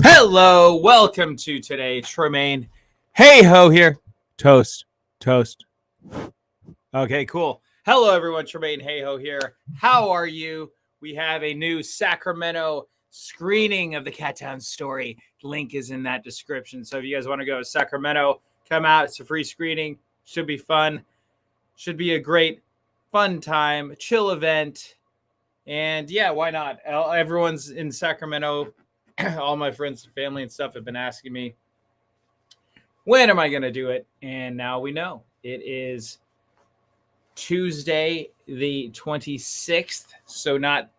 Hello, welcome to today, Tremaine. Hey ho here. Toast, toast. Okay, cool. Hello, everyone. Tremaine Hey ho here. How are you? We have a new Sacramento screening of the Cattown story. Link is in that description. So if you guys want to go to Sacramento, come out. It's a free screening. Should be fun. Should be a great, fun time, chill event. And yeah, why not? Everyone's in Sacramento. All my friends and family and stuff have been asking me, when am I going to do it? And now we know. It is Tuesday, the 26th. So not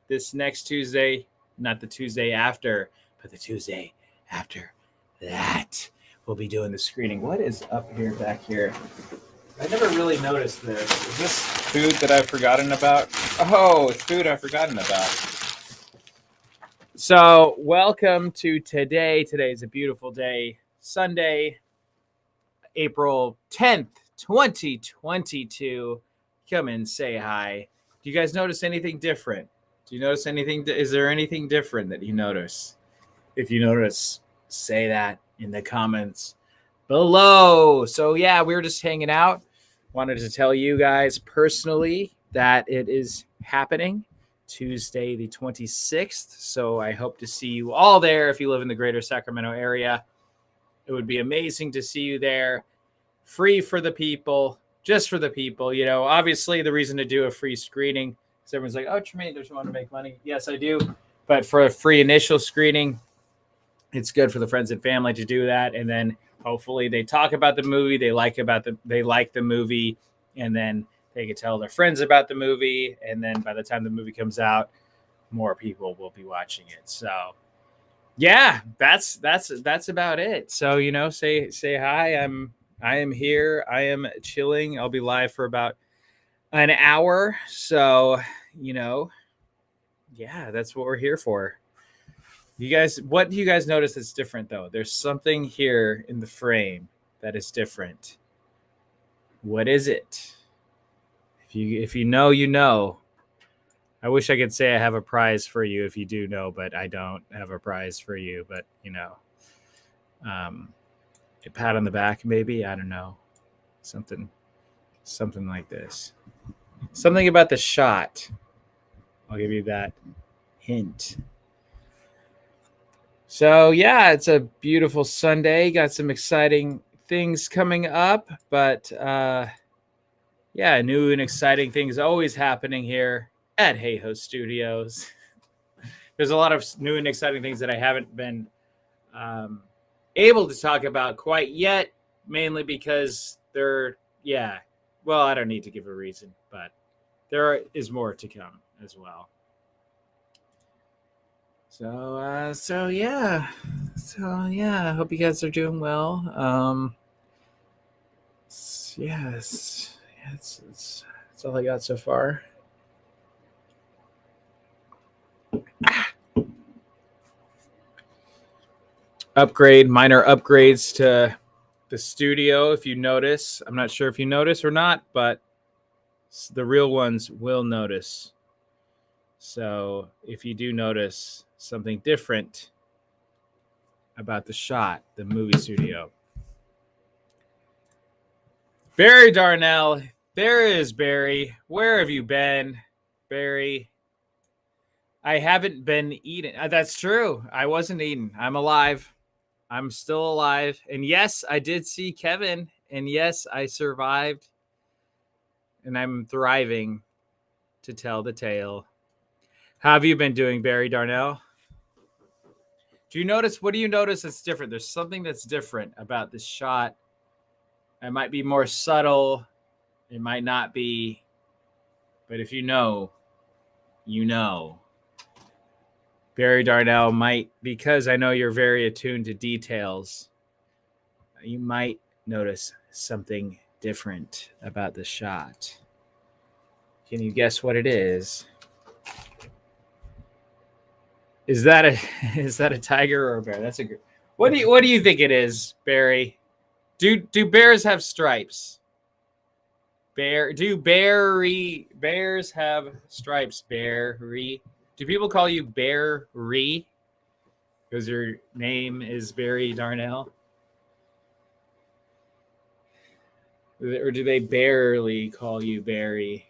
this next Tuesday, not the Tuesday after, but the Tuesday after that. We'll be doing the screening. What is up here, back here? I never really noticed this. Is this food that I've forgotten about? Oh, it's food I've forgotten about. So, welcome to today. Today is a beautiful day. Sunday, April 10th, 2022. Come and say hi. Do you guys notice anything different? Do you notice anything? Is there anything different that you notice? If you notice, say that in the comments below. So, yeah, we were just hanging out. Wanted to tell you guys personally that it is happening. Tuesday the 26th. So I hope to see you all there if you live in the greater Sacramento area. It would be amazing to see you there. Free for the people, just for the people. You know, obviously the reason to do a free screening is everyone's like, oh, Tremaine, don't you want to make money? Yes, I do. But for a free initial screening, it's good for the friends and family to do that. And then hopefully they talk about the movie. They like the movie. And then they can tell their friends about the movie, and then by the time the movie comes out, more people will be watching it. So, yeah, that's about it. So, you know, say hi. I am here. I am chilling. I'll be live for about an hour. So, you know, yeah, that's what we're here for. You guys, what do you guys notice that's different though? There's something here in the frame that is different. What is it? If you know, you know. I wish I could say I have a prize for you if you do know, but I don't have a prize for you. But, you know, a pat on the back, maybe. I don't know. Something like this. Something about the shot. I'll give you that hint. So, yeah, it's a beautiful Sunday. Got some exciting things coming up, but yeah, new and exciting things always happening here at Hey Ho Studios. There's a lot of new and exciting things that I haven't been able to talk about quite yet, mainly because well, I don't need to give a reason, but there is more to come as well. So yeah, I hope you guys are doing well. Yes, that's all I got so far. Minor upgrades to the studio. If you notice, I'm not sure if you notice or not, but the real ones will notice. So if you do notice something different about the shot, the movie studio. Barry Darnell, there is Barry. Where have you been, Barry? I haven't been eating. That's true. I wasn't eating. I'm alive. I'm still alive. And yes, I did see Kevin. And yes, I survived. And I'm thriving to tell the tale. How have you been doing, Barry Darnell? What do you notice that's different? There's something that's different about this shot. It might be more subtle. It might not be. But if you know, you know. Barry Darnell might, because I know you're very attuned to details, you might notice something different about the shot. Can you guess what it is? Is that a tiger or a bear? That's a good. What do you think it is, Barry? Do bears have stripes? Bears have stripes, Barry? Do people call you Barry? Because your name is Barry Darnell? Or do they barely call you Barry?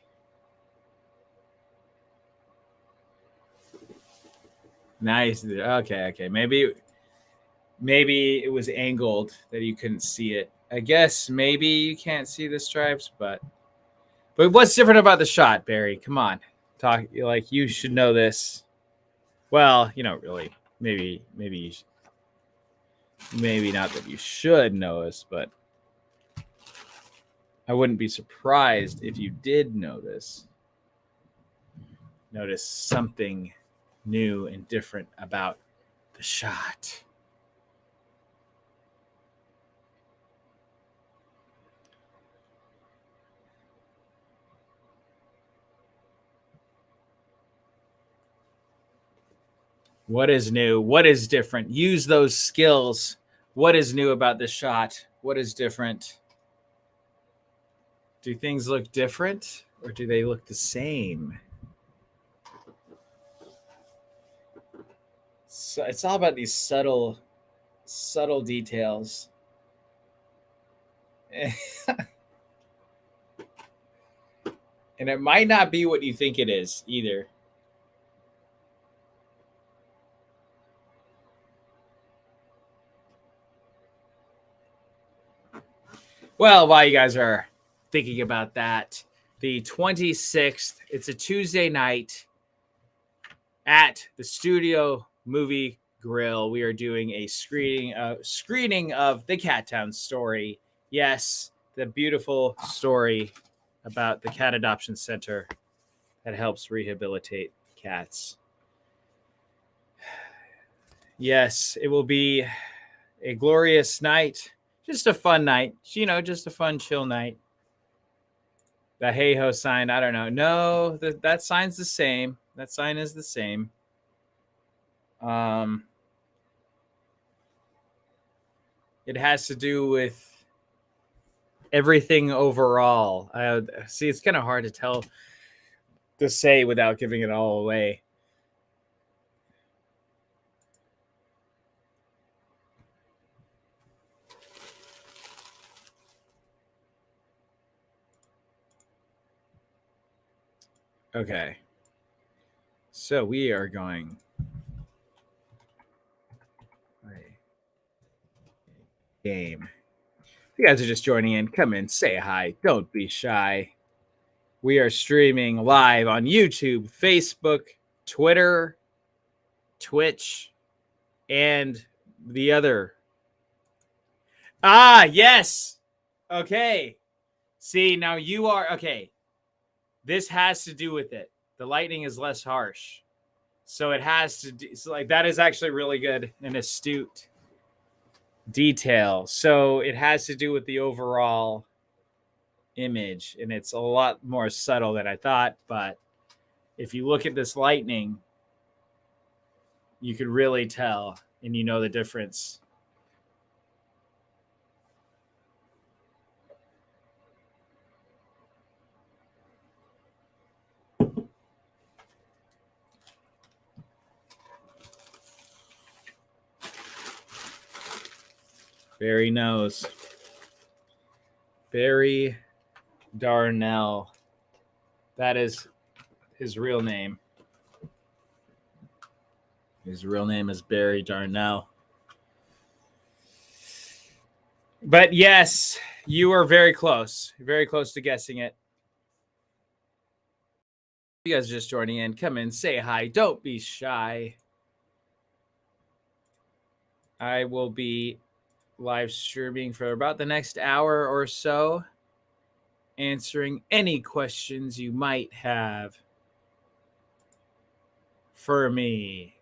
Nice. Okay. Maybe it was angled that you couldn't see it. I guess maybe you can't see the stripes, but what's different about the shot, Barry? Come on. Talk like you should know this. Well, really. Maybe not that you should know this, but I wouldn't be surprised if you did know this. Notice something new and different about the shot. What is new? What is different? Use those skills. What is new about this shot? What is different? Do things look different or do they look the same? So it's all about these subtle details. And it might not be what you think it is either. Well, while you guys are thinking about that, the 26th, it's a Tuesday night at the Studio Movie Grill. We are doing a screening of the Cattown story. Yes, the beautiful story about the cat adoption center that helps rehabilitate cats. Yes, it will be a glorious night. Just a fun night. Just a fun, chill night. The hey-ho sign, I don't know. No, that sign's the same. That sign is the same. It has to do with everything overall. See, it's kind of hard to say without giving it all away. Okay. So we are going. Game. If you guys are just joining in, come in, say hi. Don't be shy. We are streaming live on YouTube, Facebook, Twitter, Twitch, and the other. Yes. Okay. See, now you are okay. This has to do with it. The lightning is less harsh. So it has to do, so like that is actually really good and astute detail. So it has to do with the overall image, and it's a lot more subtle than I thought. But if you look at this lightning, you could really tell, and you know the difference. Barry knows. Barry Darnell. That is his real name. His real name is Barry Darnell. But yes, you are very close. Very close to guessing it. You guys are just joining in. Come in, say hi. Don't be shy. I will be live streaming for about the next hour or so, answering any questions you might have for me.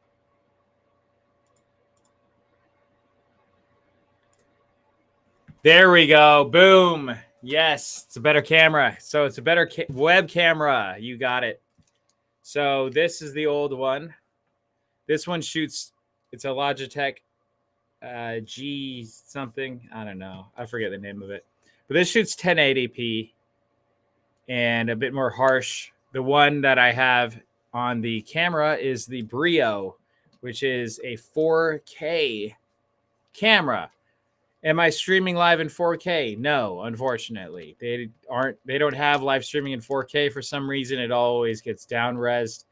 There we go. Boom. Yes, it's a better camera. So it's a better web camera. You got it. So this is the old one. This one shoots, it's a Logitech G something. I don't know. I forget the name of it. But this shoots 1080p and a bit more harsh. The one that I have on the camera is the Brio which is a 4K camera. Am I streaming live in 4K? No, unfortunately. They don't have live streaming in 4K for some reason. It always gets down resed.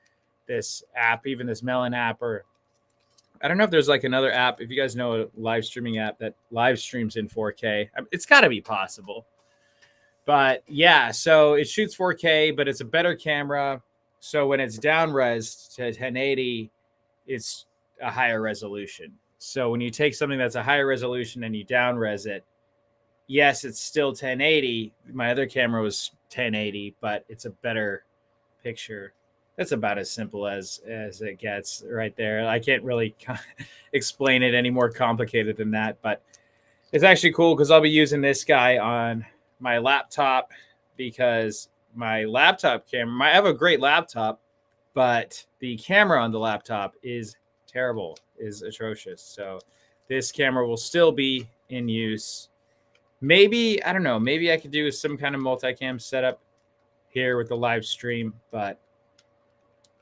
This app, even this Melon app, or I don't know if there's like another app. If you guys know a live streaming app that live streams in 4K, it's got to be possible. But yeah, so it shoots 4K, but it's a better camera. So when it's down res to 1080, it's a higher resolution. So when you take something that's a higher resolution and you down res it, yes, it's still 1080. My other camera was 1080, but it's a better picture. That's about as simple as it gets right there. I can't really explain it any more complicated than that, but it's actually cool because I'll be using this guy on my laptop because my laptop camera, I have a great laptop, but the camera on the laptop is terrible, is atrocious. So this camera will still be in use. Maybe, I don't know, maybe I could do some kind of multicam setup here with the live stream, but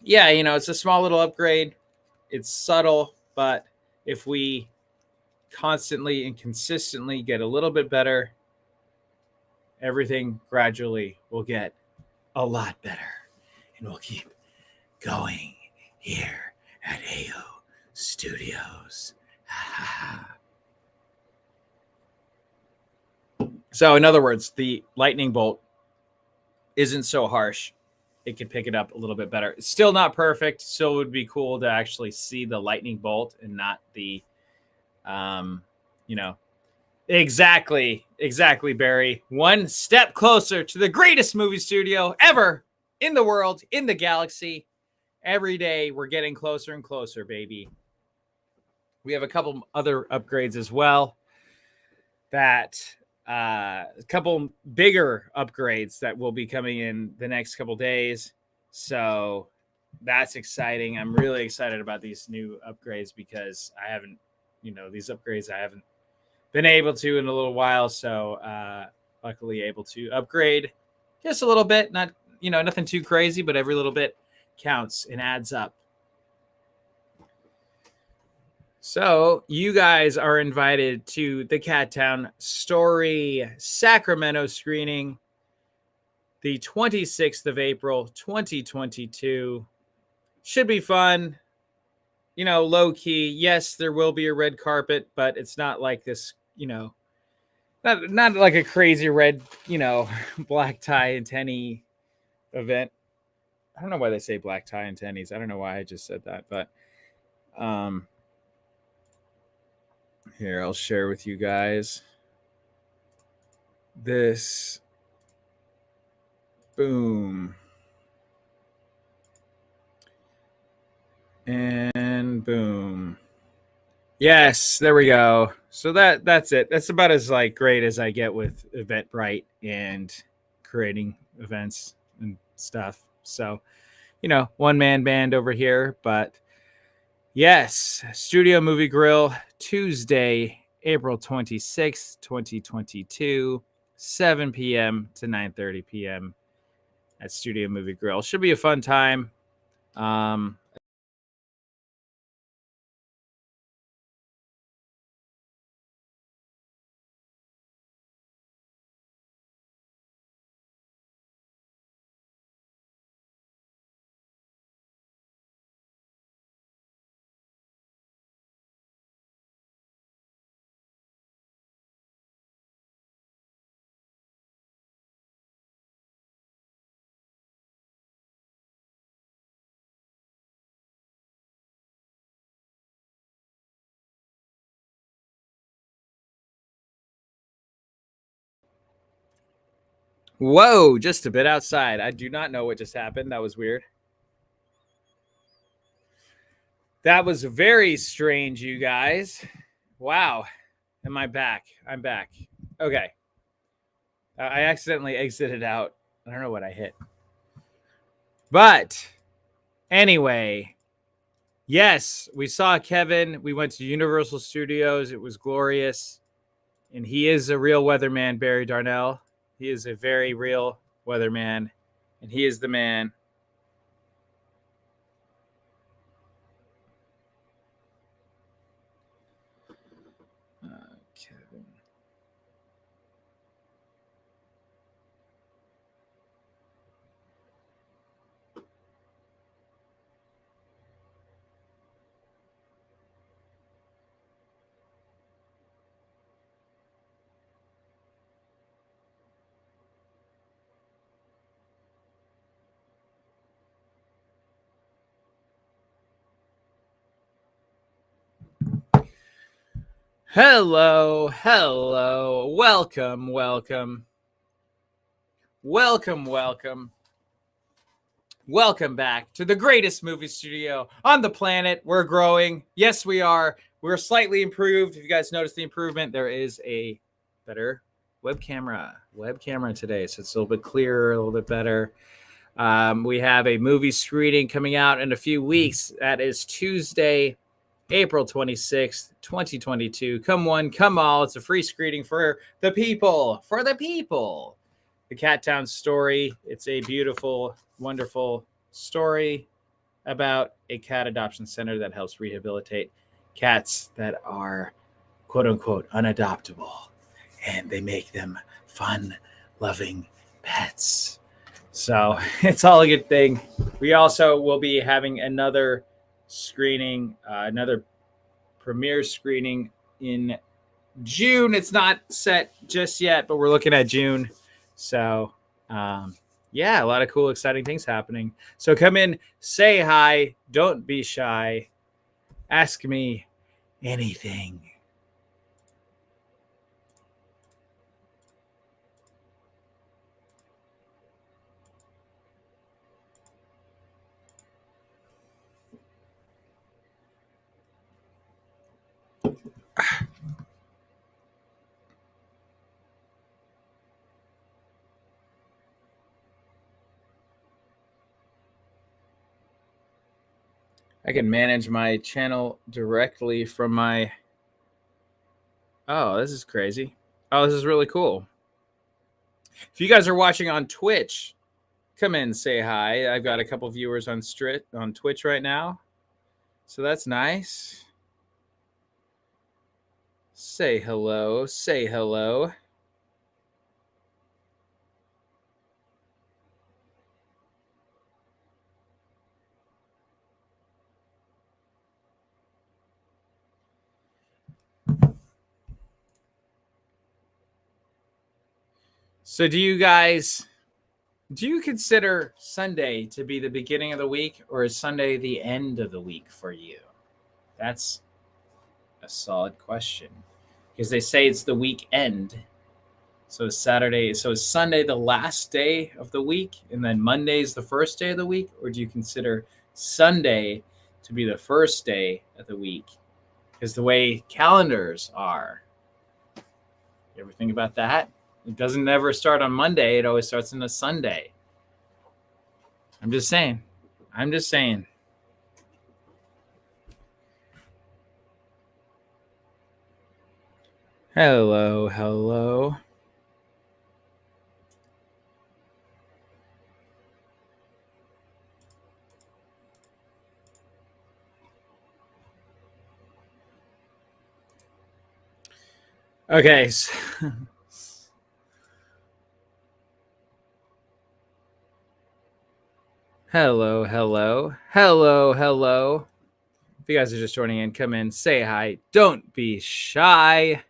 yeah, you know, it's a small little upgrade. It's subtle, but if we constantly and consistently get a little bit better, everything gradually will get a lot better. And we'll keep going here at AO Studios. So, in other words, the lightning bolt isn't so harsh. It could pick it up a little bit better. It's still not perfect. Still would be cool to actually see the lightning bolt and not the, you know, exactly, Barry. One step closer to the greatest movie studio ever in the world, in the galaxy. Every day we're getting closer and closer, baby. We have a couple other upgrades as well. A couple bigger upgrades that will be coming in the next couple days. So that's exciting. I'm really excited about these new upgrades because I haven't, these upgrades I haven't been able to in a little while. So luckily able to upgrade just a little bit. Not, nothing too crazy, but every little bit counts and adds up. So you guys are invited to the Cattown Story Sacramento screening, the 26th of April, 2022. Should be fun. Low key. Yes, there will be a red carpet, but it's not like this, not like a crazy red, black tie and tenny event. I don't know why they say black tie and tennies. I don't know why I just said that, but here, I'll share with you guys this. Boom. And boom. Yes, there we go. So that's it. That's about as great as I get with Eventbrite and creating events and stuff. So, one man band over here, but yes, Studio Movie Grill, Tuesday, April 26th, 2022, 7 p.m. to 9:30 p.m. at Studio Movie Grill. Should be a fun time. Whoa, just a bit outside. I do not know what just happened. That was weird. That was very strange, you guys. Wow. Am I back? I'm back. Okay. I accidentally exited out. I don't know what I hit. But anyway, yes, we saw Kevin. We went to Universal Studios. It was glorious. And he is a real weatherman, Barry Darnell. He is a very real weatherman. And he is the man. Hello, welcome, welcome back to the greatest movie studio on the planet. We're growing. Yes, we are. We're slightly improved. If you guys notice the improvement, there is a better web camera today, so it's a little bit clearer, a little bit better. We have a movie screening coming out in a few weeks. That is Tuesday, April 26th, 2022. Come one, come all. It's a free screening for the people. The Cat Town story. It's a beautiful, wonderful story about a cat adoption center that helps rehabilitate cats that are quote unquote unadoptable. And they make them fun, loving pets. So it's all a good thing. We also will be having another screening, another premiere screening in June. It's not set just yet, but we're looking at June. So, yeah, a lot of cool, exciting things happening. So come in, say hi, don't be shy, ask me anything. I can manage my channel directly from my... Oh, this is crazy. Oh, this is really cool. If you guys are watching on Twitch, come in, say hi. I've got a couple viewers on Twitch right now. So that's nice. Say hello. Say hello. So do you consider Sunday to be the beginning of the week, or is Sunday the end of the week for you? That's a solid question, because they say it's the weekend. So is Sunday the last day of the week and then Monday is the first day of the week? Or do you consider Sunday to be the first day of the week? Because the way calendars are. You ever think about that? It doesn't ever start on Monday. It always starts on a Sunday. I'm just saying. Hello. Okay. Hello. If you guys are just joining in, come in, say hi. Don't be shy.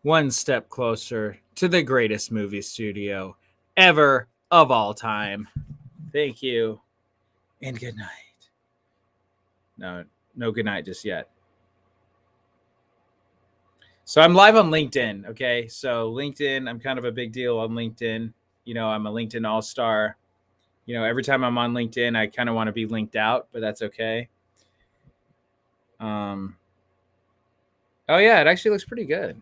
One step closer to the greatest movie studio ever of all time. Thank you, and good night. No good night just yet. So I'm live on LinkedIn, okay? So LinkedIn, I'm kind of a big deal on LinkedIn. You know, I'm a LinkedIn all-star. You know, every time I'm on LinkedIn, I kind of want to be linked out, but that's okay. Oh yeah, it actually looks pretty good.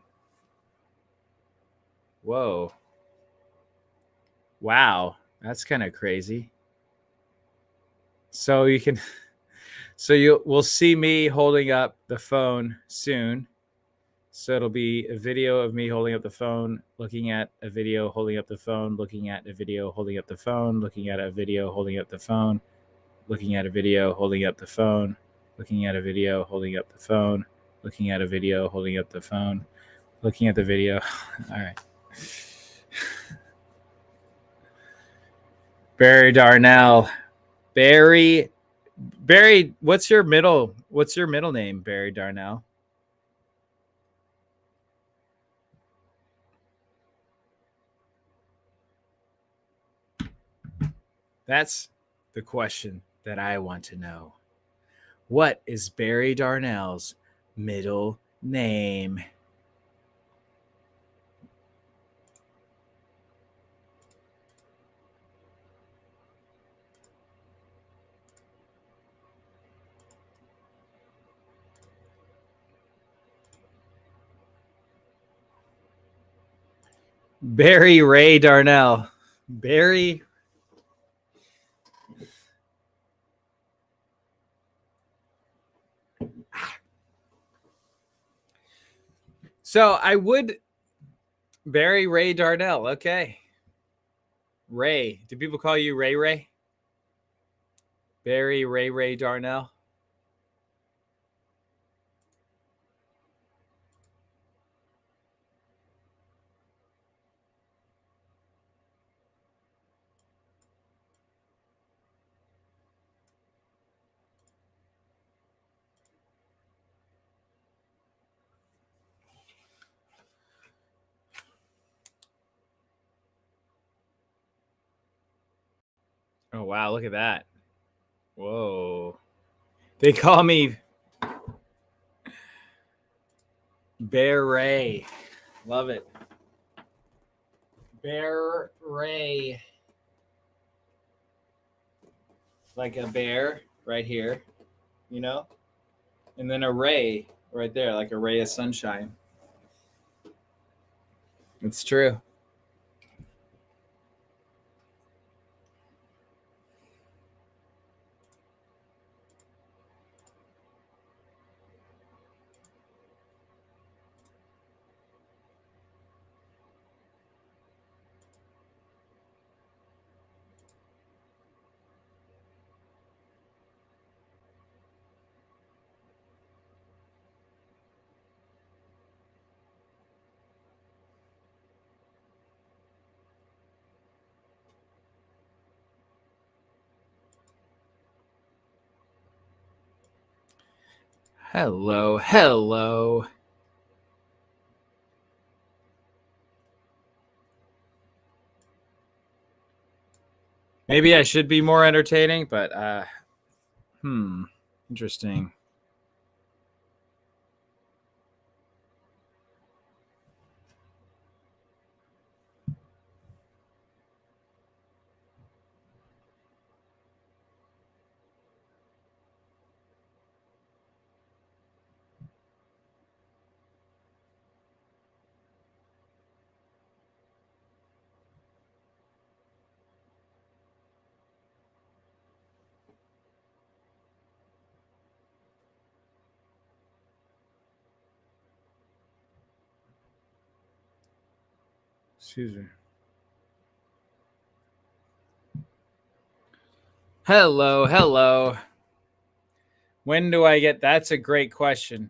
Whoa. Wow, that's kind of crazy. So we'll see me holding up the phone soon. So it'll be a video of me holding up the phone, looking at a video, holding up the phone, looking at a video, holding up the phone, looking at a video, holding up the phone, looking at a video, holding up the phone, looking at a video, holding up the phone, looking at a video, holding up the phone, looking at the video. All right. Barry Darnell. Barry, what's your middle name, Barry Darnell? That's the question that I want to know. What is Barry Darnell's middle name? Barry Ray Darnell. Barry. So I would. Barry Ray Darnell. Okay. Ray. Do people call you Ray Ray? Barry Ray Darnell. Oh, wow. Look at that. Whoa. They call me Bear Ray. Love it. Bear Ray. Like a bear right here, you know? And then a ray right there, like a ray of sunshine. It's true. Hello, hello. Maybe I should be more entertaining, but interesting. Excuse me. Hello, hello. When do I get? That's a great question.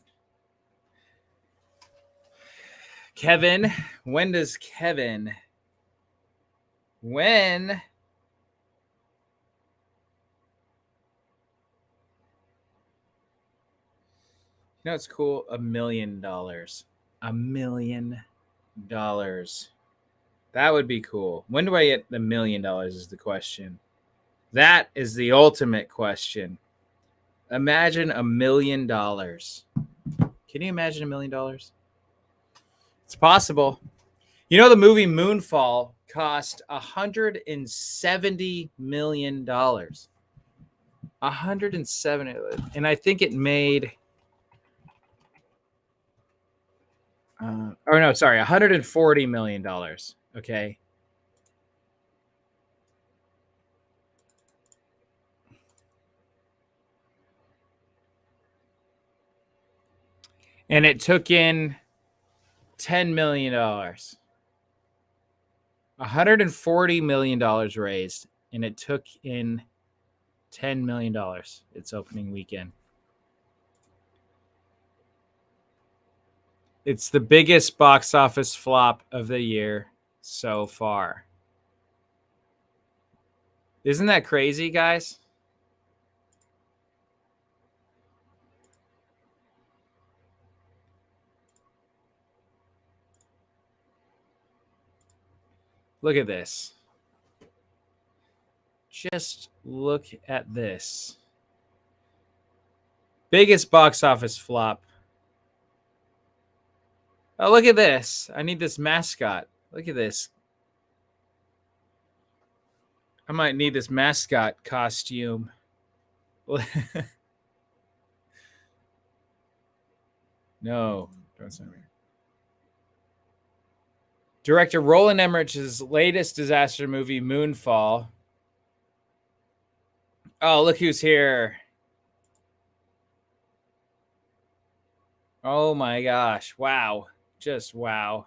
Kevin, when does Kevin? When? You know, it's cool. $1 million. $1 million. That would be cool. When do I get the $1 million? Is the question. That is the ultimate question. Imagine $1 million. Can you imagine $1 million? It's possible. You know, the movie Moonfall cost $170 million. 170, and I think it made. $140 million. Okay. And it took in $10 million. $140 million raised, and it took in $10 million its opening weekend. It's the biggest box office flop of the year so far. Isn't that crazy, guys? Look at this. Just look at this. Biggest box office flop. Oh, look at this. I need this mascot. Look at this. I might need this mascot costume. No, don't send me. Director Roland Emmerich's latest disaster movie, Moonfall. Oh, look who's here. Oh my gosh. Wow. Just wow.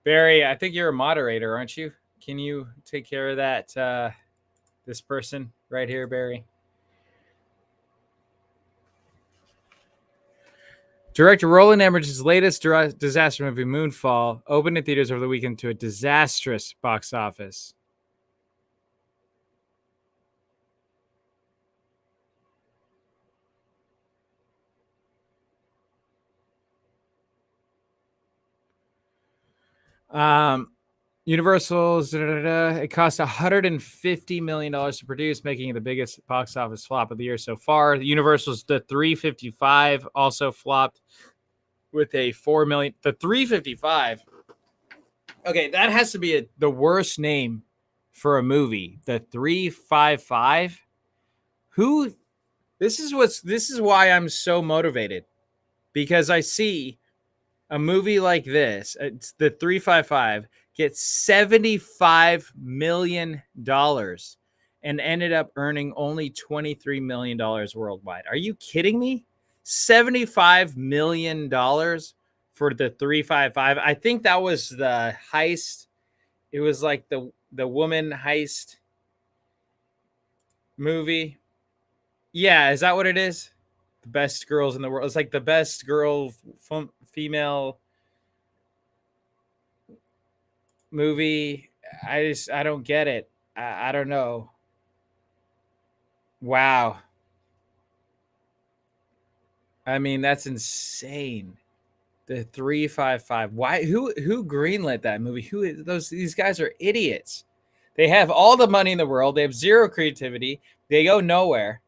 Barry, I think you're a moderator, aren't you? Can you take care of that, this person right here, Barry? Director Roland Emmerich's latest disaster movie, Moonfall, opened in theaters over the weekend to a disastrous box office. Universal's it cost $150 million to produce, making it the biggest box office flop of the year so far. The Universal's The 355 also flopped with a $4 million. The 355. Okay, that has to be the worst name for a movie. The 355. Who? This is why I'm so motivated, because I see a movie like this. It's the 355 gets $75 million and ended up earning only $23 million worldwide. Are you kidding me? $75 million for the 355. I think that was the heist. It was like the woman heist movie. Yeah, is that what it is? The best girls in the world. It's like the best girl female movie. I don't get it. I don't know. Wow. I mean, that's insane. The 355. Why? Who greenlit that movie? These guys are idiots. They have all the money in the world. They have zero creativity. They go nowhere.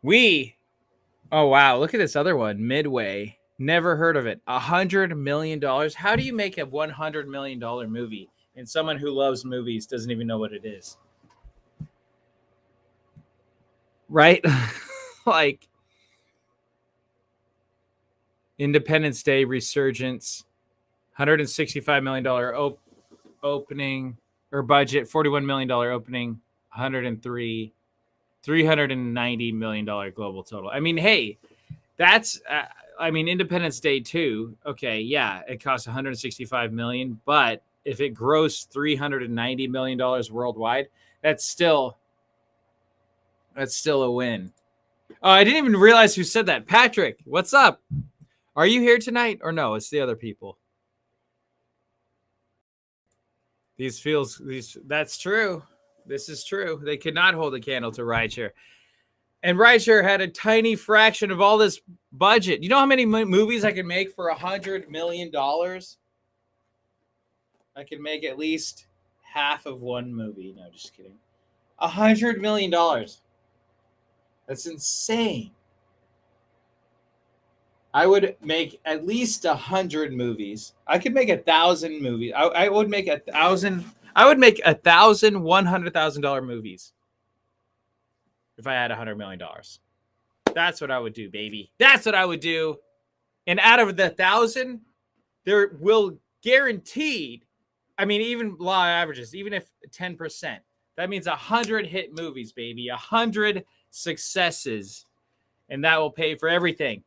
Oh wow, look at this other one, Midway. Never heard of it. $100 million. How do you make a $100 million movie and someone who loves movies doesn't even know what it is? Right? Like Independence Day Resurgence, $165 million opening or budget, $41 million opening, 103, $390 million global total. I mean, hey, that's Independence Day 2. Okay, yeah, it costs 165 million, but if it grossed $390 million worldwide, that's still a win. Oh, I didn't even realize who said that. Patrick, what's up? Are you here tonight or no? It's the other people. That's true. This is true. They could not hold a candle to Rideshare. And Rideshare had a tiny fraction of all this budget. You know how many movies I can make for $100 million? I can make at least half of one movie. No, just kidding. $100 million. That's insane. I would make at least 100 movies. I could make 1,000 movies. I would make 1,000. I would make 1,000 $100,000 movies if I had $100 million. That's what I would do, baby. That's what I would do. And out of the 1,000, there will guaranteed. I mean, even law averages, even if 10%, that means 100 hit movies, baby. 100 successes, and that will pay for everything.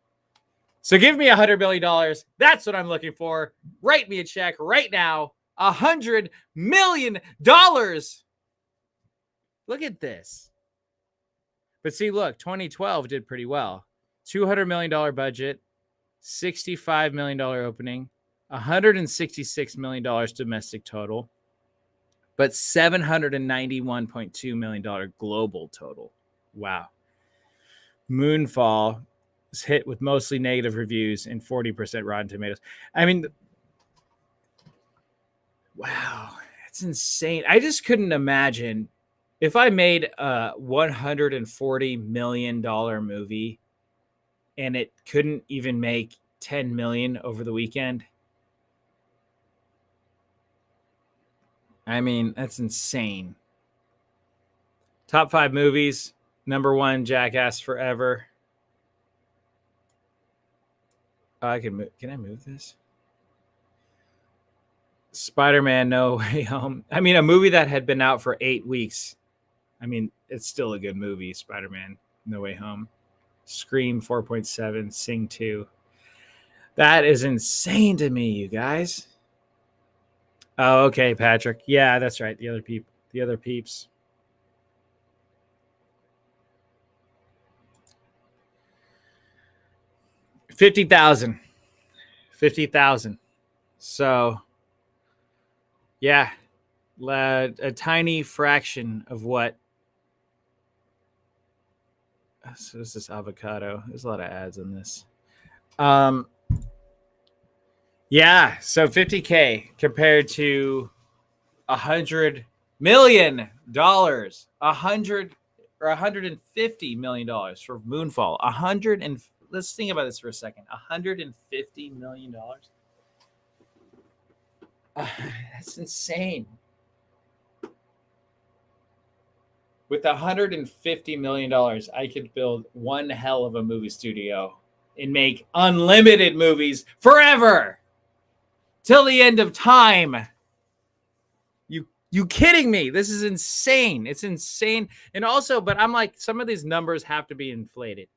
So give me $100 million. That's what I'm looking for. Write me a check right now. $100 million. Look at this. But see, look, 2012 did pretty well. $200 million budget, $65 million opening, $166 million domestic total, but $791.2 million global total. Wow. Moonfall is hit with mostly negative reviews and 40% Rotten Tomatoes. I mean, wow, it's insane. I just couldn't imagine if I made a $140 million movie and it couldn't even make 10 million over the weekend. I mean, that's insane. Top 5 movies. Number 1, Jackass Forever. Oh, I can move. Can I move this? Spider-Man No Way Home. I mean, a movie that had been out for 8 weeks. I mean, it's still a good movie, Spider-Man No Way Home. Scream 4.7, Sing 2. That is insane to me, you guys. Oh, okay, Patrick. Yeah, that's right. The other peeps. $50,000. 50,000. So, yeah, a tiny fraction of what. So this is avocado. There's a lot of ads on this. Yeah, so $50K compared to $100 million, $150 million for Moonfall. Let's think about this for a second. $150 million. That's insane. With $150 million, I could build one hell of a movie studio and make unlimited movies forever. Till the end of time. You kidding me? This is insane. It's insane. And also, but I'm like, some of these numbers have to be inflated.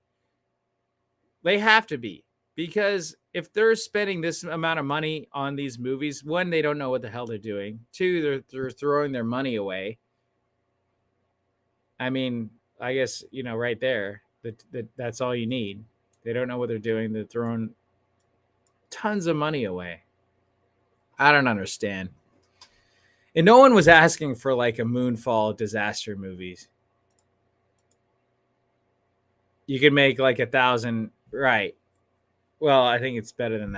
They have to be. Because if they're spending this amount of money on these movies, one, they don't know what the hell they're doing. Two, they're throwing their money away. I mean, I guess, right there, that's all you need. They don't know what they're doing. They're throwing tons of money away. I don't understand. And no one was asking for like a Moonfall disaster movies. You could make like 1,000, right? Well, I think it's better than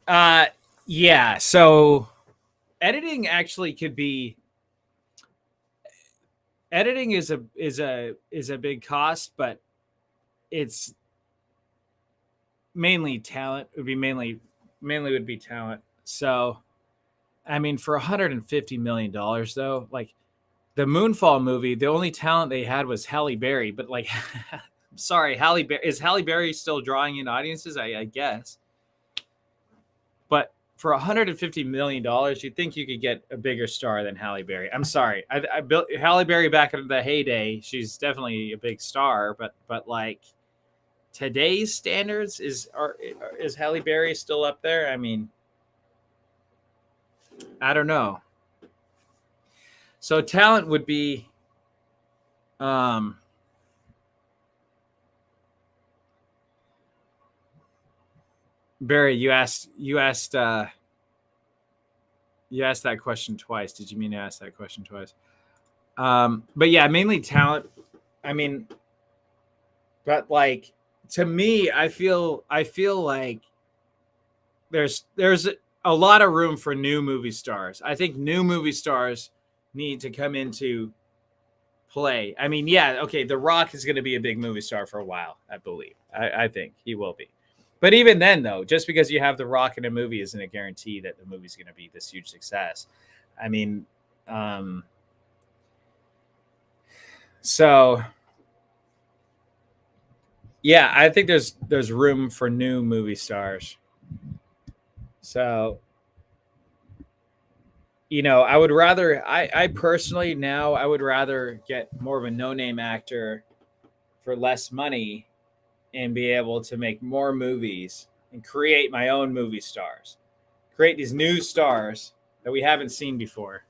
that. Yeah. So editing actually could be. Editing is a big cost, but it's mainly talent. It would be mainly would be talent. So, I mean, for $150 million though, like the Moonfall movie, the only talent they had was Halle Berry. But like, I'm sorry, is Halle Berry still drawing in audiences? I guess. But for $150 million, you'd think you could get a bigger star than Halle Berry. I'm sorry, I built Halle Berry back in the heyday. She's definitely a big star, but like today's standards, is Halle Berry still up there? I mean, I don't know. So talent would be, Barry, you asked that question twice. Did you mean to ask that question twice? But yeah, mainly talent. I mean, but like to me, I feel like there's a lot of room for new movie stars. I think new movie stars need to come into play. I mean, yeah, okay, The Rock is going to be a big movie star for a while, I believe. I think he will be. But even then, though, just because you have The Rock in a movie isn't a guarantee that the movie's going to be this huge success. I mean, so yeah, I think there's room for new movie stars. So, I would rather, I personally now, I would rather get more of a no-name actor for less money and be able to make more movies and create my own movie stars. Create these new stars that we haven't seen before.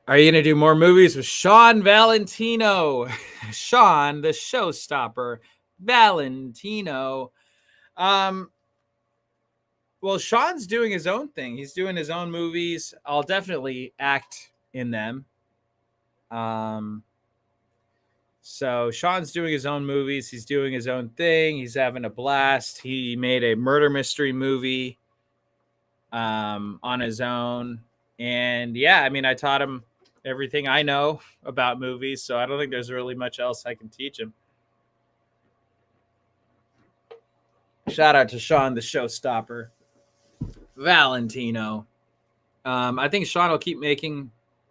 Are you going to do more movies with Sean Valentino? Sean, the showstopper. Valentino. Well, Sean's doing his own thing. He's doing his own movies. I'll definitely act in them. So Sean's doing his own movies. He's doing his own thing. He's having a blast. He made a murder mystery movie on his own. And yeah, I mean, I taught him everything I know about movies, so I don't think there's really much else I can teach him. Shout out to Sean, the showstopper. Valentino. I think Sean will keep making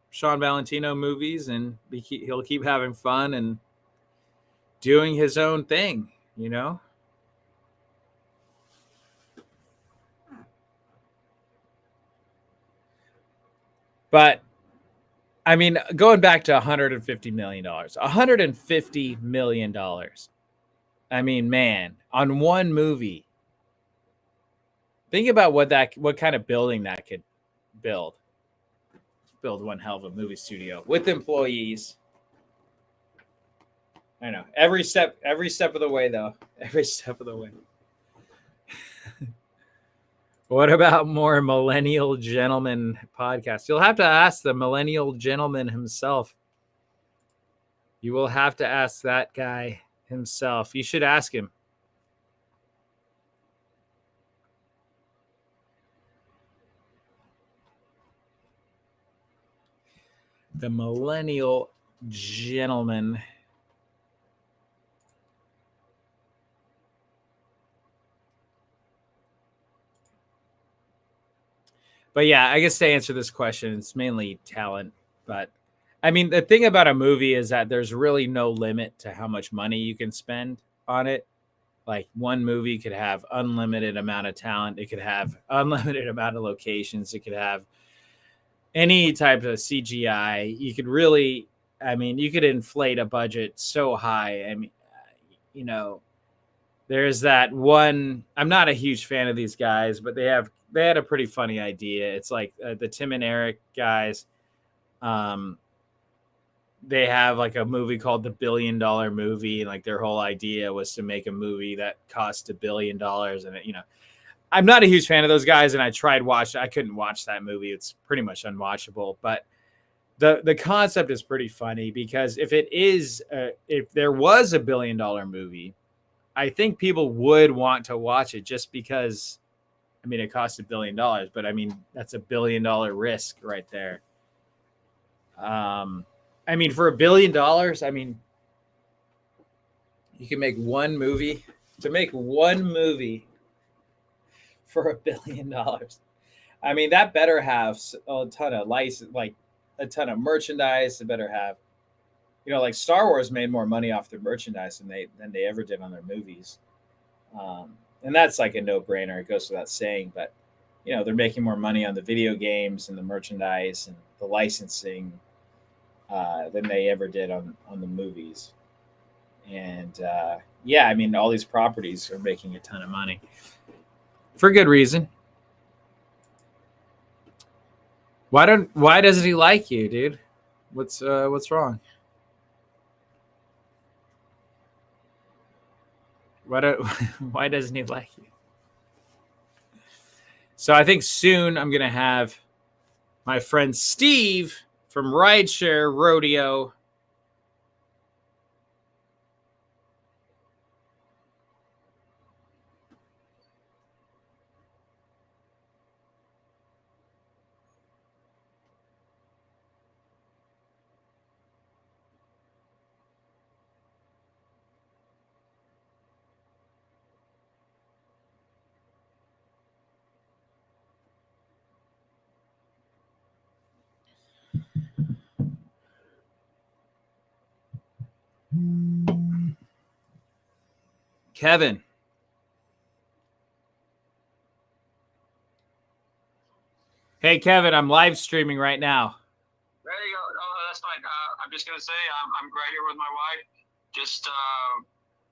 Sean Valentino movies, and he'll keep having fun and doing his own thing, you know? But, I mean, going back to $150 million. $150 million. I mean, man, on one movie. Think about what kind of building that could build. Build one hell of a movie studio with employees. I know. Every step of the way, though. Every step of the way. What about more Millennial Gentleman podcast? You'll have to ask the Millennial Gentleman himself. You will have to ask that guy himself. You should ask him. The Millennial Gentleman. But yeah, I guess to answer this question, it's mainly talent. But I mean, the thing about a movie is that there's really no limit to how much money you can spend on it. Like one movie could have unlimited amount of talent. It could have unlimited amount of locations. It could have any type of CGI. You could really, I mean, you could inflate a budget so high. I mean, you know, there's that one. I'm not a huge fan of these guys, but they had a pretty funny idea. It's like the Tim and Eric guys. They have like a movie called The $1 Billion Movie, and like their whole idea was to make a movie that cost $1 billion. And you know, I'm not a huge fan of those guys, and I couldn't watch that movie. It's pretty much unwatchable. But the concept is pretty funny because if there was $1 billion movie, I think people would want to watch it just because. I mean, it cost $1 billion, but I mean, that's $1 billion risk right there. I mean, for $1 billion, I mean, you can make one movie. To make one movie for $1 billion, I mean, that better have a ton of license, like a ton of merchandise. It better have, you know, like Star Wars made more money off their merchandise than they ever did on their movies. And that's like a no-brainer. It goes without saying, but you know, they're making more money on the video games and the merchandise and the licensing than they ever did on the movies. And yeah, I mean, all these properties are making a ton of money for good reason. Why doesn't he like you, dude? What's wrong? Why doesn't he like you? So I think soon I'm going to have my friend Steve from Rideshare Rodeo. Kevin. Hey, Kevin, I'm live streaming right now. There you go. Oh, that's fine. I'm just going to say I'm right here with my wife. Just,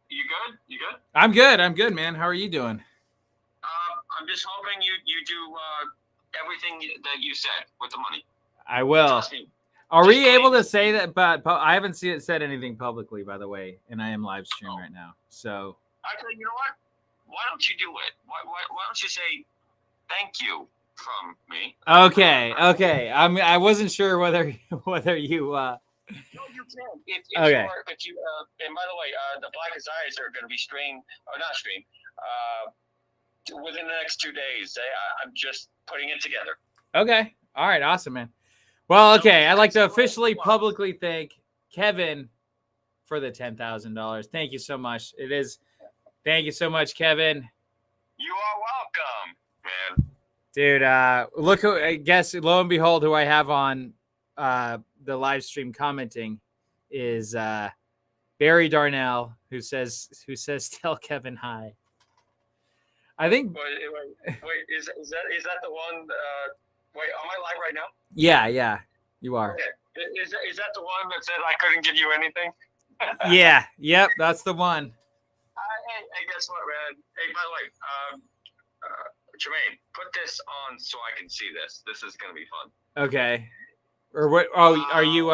you good? You good? I'm good, man. How are you doing? I'm just hoping you do everything that you said with the money. I will. Trust me. Are we able to say that? But I haven't said anything publicly, by the way, and I am live streaming right now. So actually, you know what? Why don't you do it? Why don't you say thank you from me? okay. I wasn't sure whether you. No, you can. Okay. If you and by the way, the Blackest Eyes are going to be streamed or not streamed within the next 2 days. I'm just putting it together. Okay. All right. Awesome, man. Well, okay. I'd like to officially publicly thank Kevin for the $10,000. Thank you so much. Thank you so much, Kevin. You are welcome, man. Dude, look who, I guess, lo and behold, who I have on the live stream commenting is Barry Darnell, who says tell Kevin hi. I think. Wait, is that the one? Wait, am I live right now? Yeah, you are. Okay. Is that the one that said I couldn't give you anything? Yeah, yep, that's the one. Hey, guess what, man? Hey, by the way, Jermaine, put this on so I can see this. This is gonna be fun. Okay. Or what? Oh, are you? You.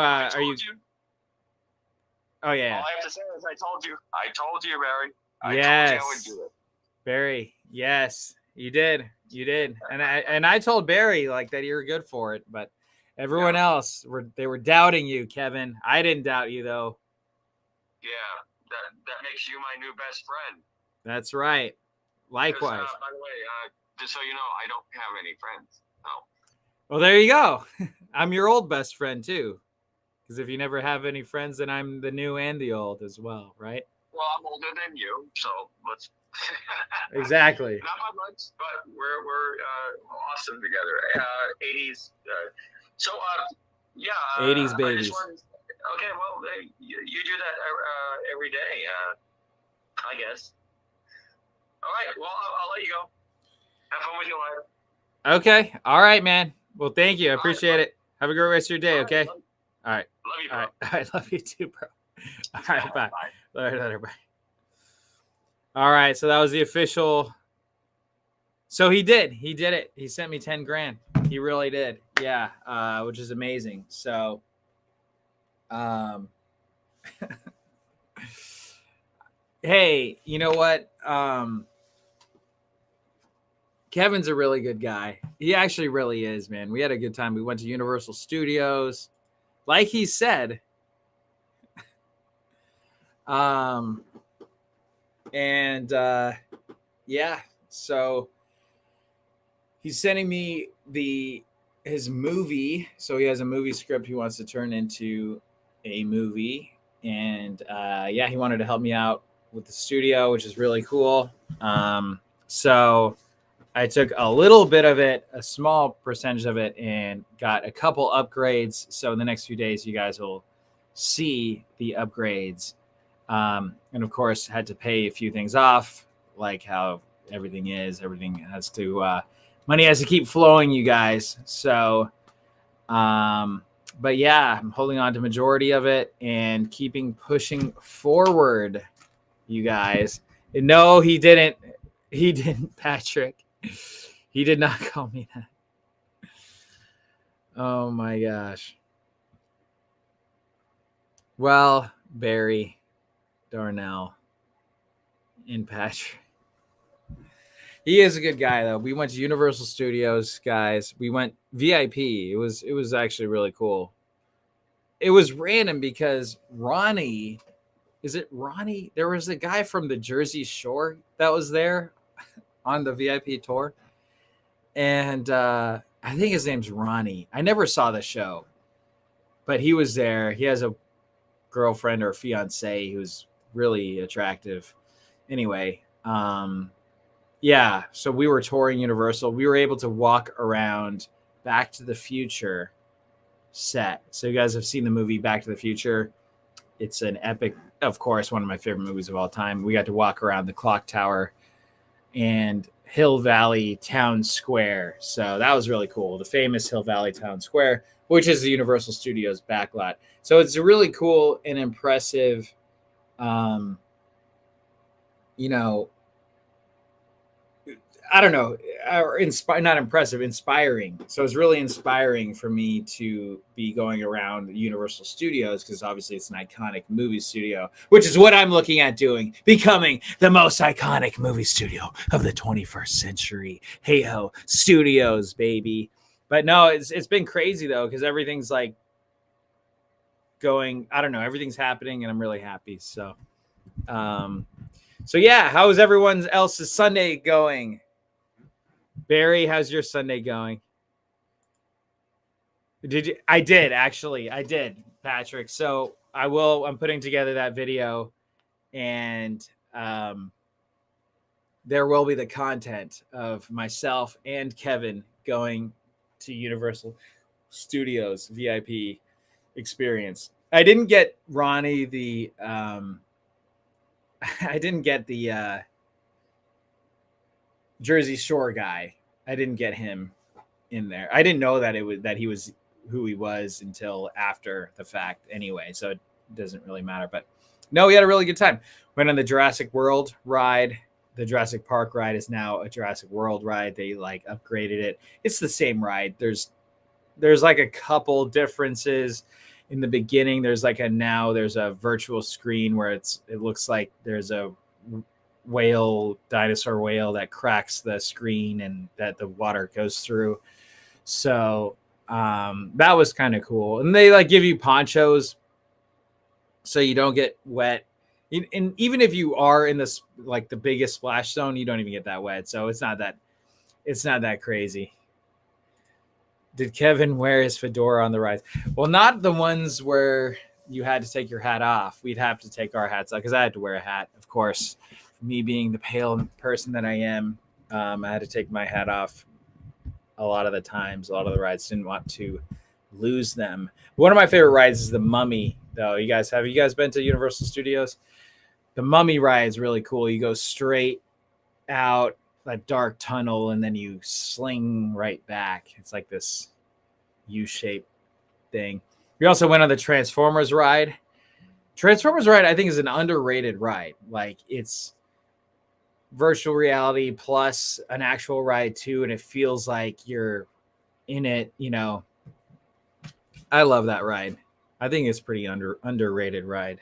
Oh yeah. All I have to say is I told you, Barry. Yes. I told you I would do it. Barry, yes, you did, and I told Barry like that you were good for it, but everyone else were doubting you, Kevin. I didn't doubt you though. Yeah, that makes you my new best friend. That's right. Likewise. By the way, just so you know, I don't have any friends. No. Well, there you go. I'm your old best friend too, because if you never have any friends, then I'm the new and the old as well, right? Well, I'm older than you, so let's. Exactly. Not by much, but we're awesome together. 80s. So yeah. 80s babies. Okay, well, you do that every day, I guess. All right, well, I'll let you go. Have fun with your life. Okay. All right, man. Well, thank you. I appreciate it. Have a great rest of your day, okay? All right. Love you, bro. All right. I love you too, bro. All right, bye. Later, bye. All right, so that was the official. So he did it. He sent me 10 grand. He really did. Yeah, which is amazing. So, hey, you know what? Kevin's a really good guy. He actually really is, man. We had a good time. We went to Universal Studios. Like he said, yeah, so he's sending me his movie. So he has a movie script he wants to turn into a movie, and yeah, he wanted to help me out with the studio, which is really cool. So I took a little bit of it, a small percentage of it, and got a couple upgrades. So in the next few days, you guys will see the upgrades. And of course, had to pay a few things off, like how everything is. Everything has to, money has to keep flowing, you guys. So, but yeah, I'm holding on to majority of it and pushing forward, you guys. And no, he didn't, Patrick. He did not call me that. Oh my gosh. Well, Barry Darnell and Patrick. He is a good guy though. We went to Universal Studios, guys. We went VIP. It was actually really cool. It was random because Ronnie, is it Ronnie? There was a guy from the Jersey Shore that was there on the VIP tour. And I think his name's Ronnie. I never saw the show, but he was there. He has a girlfriend or fiance who's really attractive. Anyway, yeah, so we were touring Universal. We were able to walk around Back to the Future set. So you guys have seen the movie Back to the Future. It's an epic, of course, one of my favorite movies of all time. We got to walk around the clock tower and Hill Valley Town Square. So that was really cool. The famous Hill Valley Town Square, which is the Universal Studios backlot. So it's a really cool and impressive, you know, I don't know, or not impressive, inspiring. So it's really inspiring for me to be going around Universal Studios because obviously it's an iconic movie studio, which is what I'm looking at doing, becoming the most iconic movie studio of the 21st century. Hey ho, studios, baby. But no, it's been crazy though because everything's like going. I don't know, everything's happening, and I'm really happy. Um, so yeah, how is everyone else's Sunday going? Barry, how's your Sunday going? Did you? I did actually. I did, Patrick. So I will. I'm putting together that video, and there will be the content of myself and Kevin going to Universal Studios VIP experience. I didn't get Ronnie the. I didn't get the Jersey Shore guy. I didn't get him in there. I didn't know that he was who he was until after the fact anyway, so it doesn't really matter. But no, we had a really good time. Went on the Jurassic World ride. The Jurassic Park ride is now a Jurassic World ride. They like upgraded it. It's the same ride. There's like a couple differences in the beginning. There's a virtual screen where it looks like there's a dinosaur whale that cracks the screen and that the water goes through. So that was kind of cool. And they like give you ponchos so you don't get wet. And even if you are in this like the biggest splash zone, you don't even get that wet. So it's not that crazy. Did Kevin wear his fedora on the ride? Well, not the ones where you had to take your hat off. We'd have to take our hats off because I had to wear a hat, of course. Me being the pale person that I am, I had to take my hat off a lot of the times. A lot of the rides didn't want to lose them. One of my favorite rides is the Mummy, though. Have you guys been to Universal Studios? The Mummy ride is really cool. You go straight out that dark tunnel and then you sling right back. It's like this U-shaped thing. We also went on the Transformers ride. Transformers ride, I think, is an underrated ride. Like, it's virtual reality plus an actual ride too, and it feels like you're in it. I love that ride. I think it's pretty underrated ride.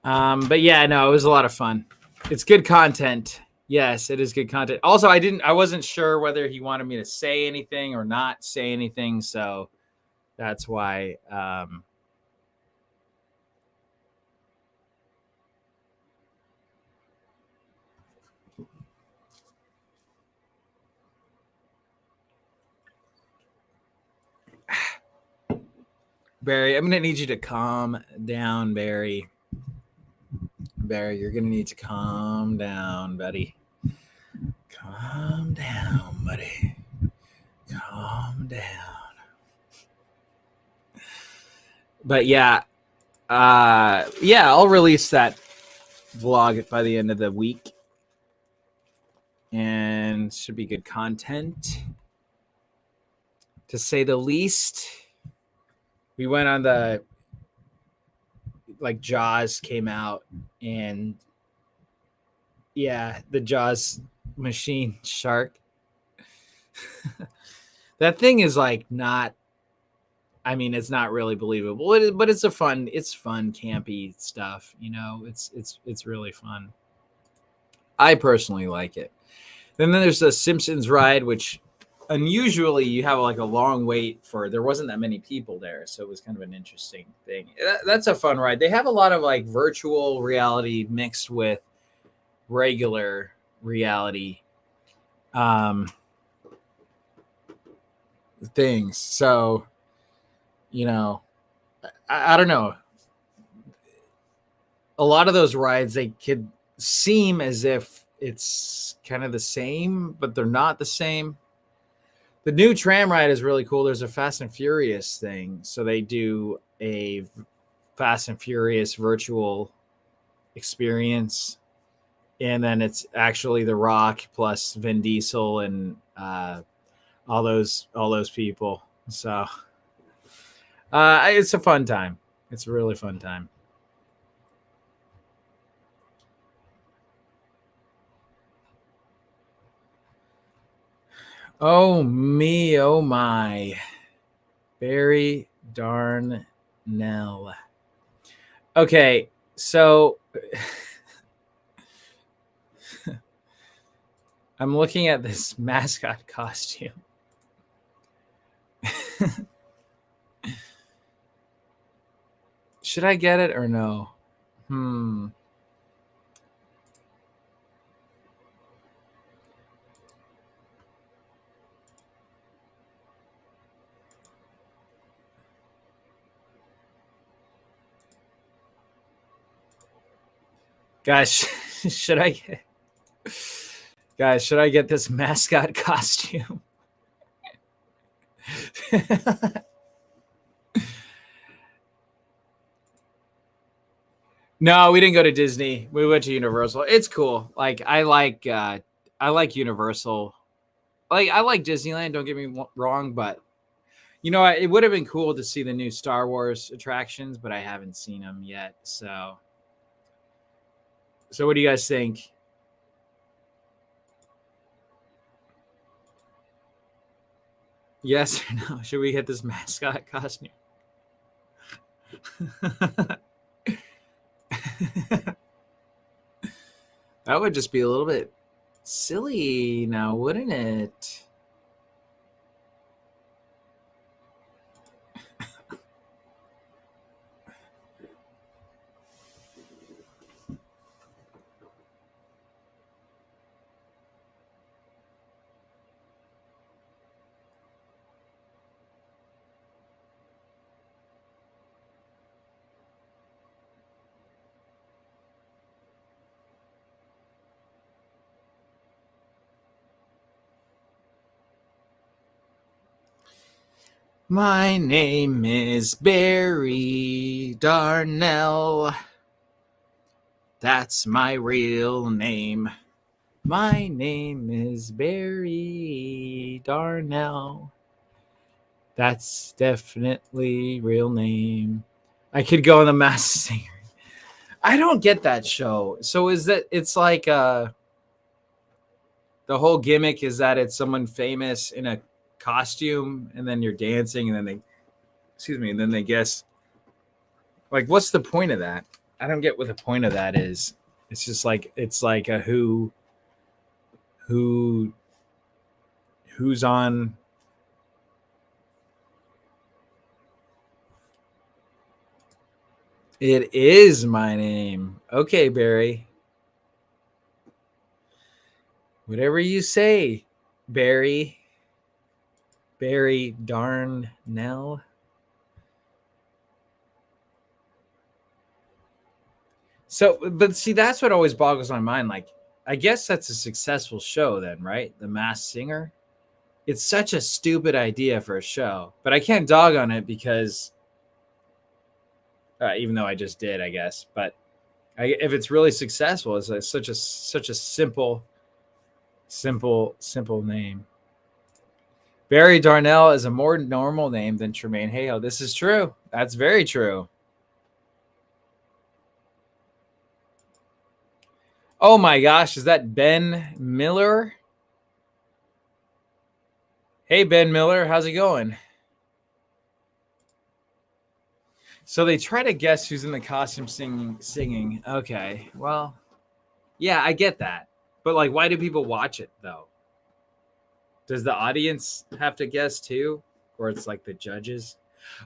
But yeah, no, it was a lot of fun. It's good content. Yes, it is good content. Also, I wasn't sure whether he wanted me to say anything or not say anything, so that's why. Barry, I'm gonna need you to calm down, Barry. Barry, you're gonna need to calm down, buddy. Calm down, buddy. Calm down. But yeah, I'll release that vlog by the end of the week, and should be good content, to say the least. We went on the Jaws came out, and the Jaws machine shark. That thing is like not. I mean, it's not really believable, but it's fun, campy stuff. It's really fun. I personally like it. Then there's the Simpsons ride, which unusually you have like a long wait for. There wasn't that many people there, so it was kind of an interesting thing. That's a fun ride. They have a lot of like virtual reality mixed with regular reality. things. So, you know, I don't know. A lot of those rides, they could seem as if it's kind of the same, but they're not the same. The new tram ride is really cool. There's a Fast and Furious thing. So they do a Fast and Furious virtual experience. And then it's actually The Rock plus Vin Diesel and all those people. So it's a fun time. It's a really fun time. Oh me, oh my. Barry Darnell. Okay, so I'm looking at this mascot costume. Should I get it or no? Guys, should I get this mascot costume? No, we didn't go to Disney. We went to Universal. It's cool. Like I like Universal. Like I like Disneyland, don't get me wrong, but you know, it would have been cool to see the new Star Wars attractions, but I haven't seen them yet. So what do you guys think? Yes or no? Should we get this mascot costume? That would just be a little bit silly now, wouldn't it? My name is Barry Darnell. That's my real name. My name is Barry Darnell. That's definitely real name. I could go on the Masked Singer. I don't get that show. So is that it's like the whole gimmick is that it's someone famous in a costume and then you're dancing and then they guess, like, what's the point of that? I don't get what the point of that is. It's just like it's like a who's on. It is my name. Okay, Barry. Whatever you say, Barry. Barry Darnell. So, but see, that's what always boggles my mind. Like, I guess that's a successful show then, right? The Masked Singer. It's such a stupid idea for a show, but I can't dog on it because, even though I just did, I guess. But if it's really successful, it's like such a simple name. Barry Darnell is a more normal name than Tremaine Hayhoe. This is true. That's very true. Oh my gosh, is that Ben Miller? Hey, Ben Miller, how's it going? So they try to guess who's in the costume singing. Okay, well, yeah, I get that. But like, why do people watch it though? Does the audience have to guess too? Or it's like the judges?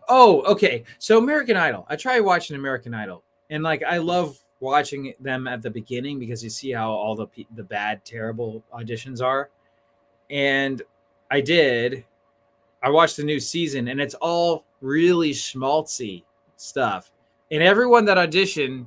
Oh, okay. So American Idol. I tried watching American Idol. And like I love watching them at the beginning because you see how all the bad, terrible auditions are. And I I watched the new season, and it's all really schmaltzy stuff. And everyone that auditions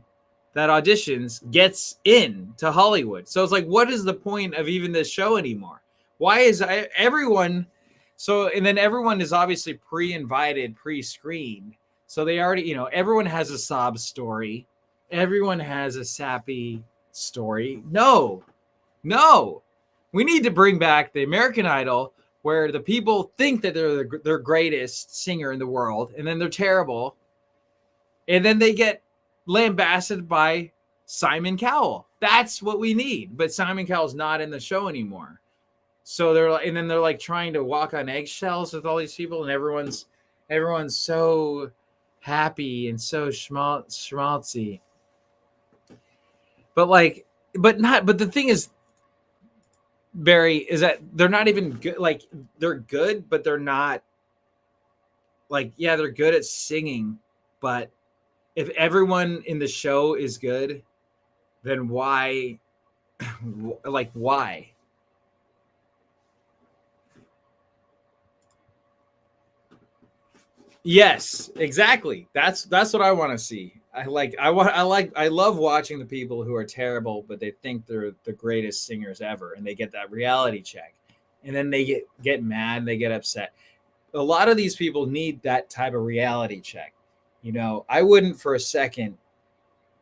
gets in to Hollywood. So it's like, what is the point of even this show anymore? Why is everyone so? And then everyone is obviously pre-invited, pre-screened. So they already, you know, everyone has a sob story. Everyone has a sappy story. No, we need to bring back the American Idol where the people think that they're their greatest singer in the world, and then they're terrible, and then they get lambasted by Simon Cowell. That's what we need. But Simon Cowell's not in the show anymore. So they're like, and then they're like trying to walk on eggshells with all these people, and everyone's so happy and so schmaltzy. But the thing is, Barry, is that they're not even good. Like, they're good, but they're not like, yeah, they're good at singing. But if everyone in the show is good, then why? Like, why? Yes, exactly. That's what I want to see. I love watching the people who are terrible, but they think they're the greatest singers ever, and they get that reality check, and then they get mad, they get upset. A lot of these people need that type of reality check. You know, I wouldn't for a second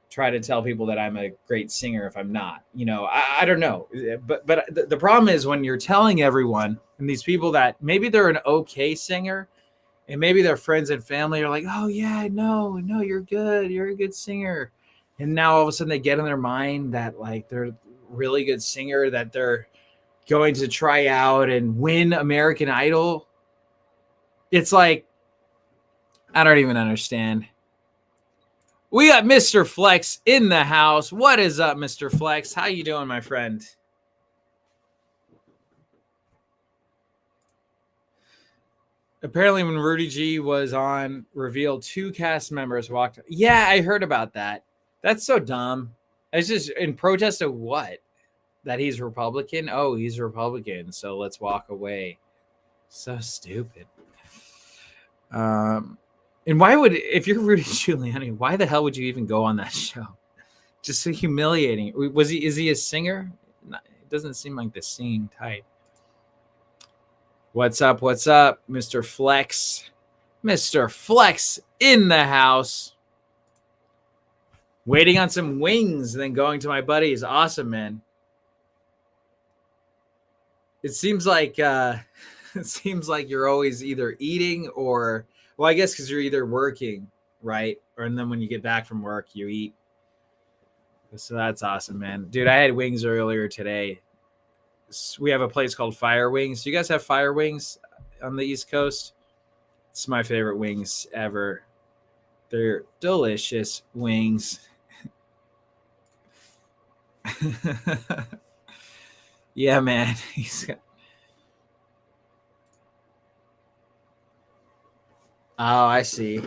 try to tell people that I'm a great singer if I'm not. You know, I don't know, but the problem is when you're telling everyone and these people that maybe they're an okay singer. And maybe their friends and family are like, oh, yeah, no, you're good. You're a good singer. And now all of a sudden they get in their mind that like they're a really good singer, that they're going to try out and win American Idol. It's like, I don't even understand. We got Mr. Flex in the house. What is up, Mr. Flex? How you doing, my friend? Apparently, when Rudy G was on Reveal, 2 cast members walked. Yeah, I heard about that. That's so dumb. It's just in protest of what? That he's Republican? Oh, he's Republican, so let's walk away. So stupid. And why would, if you're Rudy Giuliani, why the hell would you even go on that show? Just so humiliating. Is he a singer? It doesn't seem like the singing type. What's up, Mr. Flex? Mr. Flex in the house. Waiting on some wings, then going to my buddies. Awesome, man. It seems like you're always either eating or, well, I guess because you're either working, right? And then when you get back from work, you eat. So that's awesome, man. Dude, I had wings earlier today. We have a place called Fire Wings. Do you guys have Fire Wings on the East Coast? It's my favorite wings ever. They're delicious wings. Yeah, man. Oh, I see.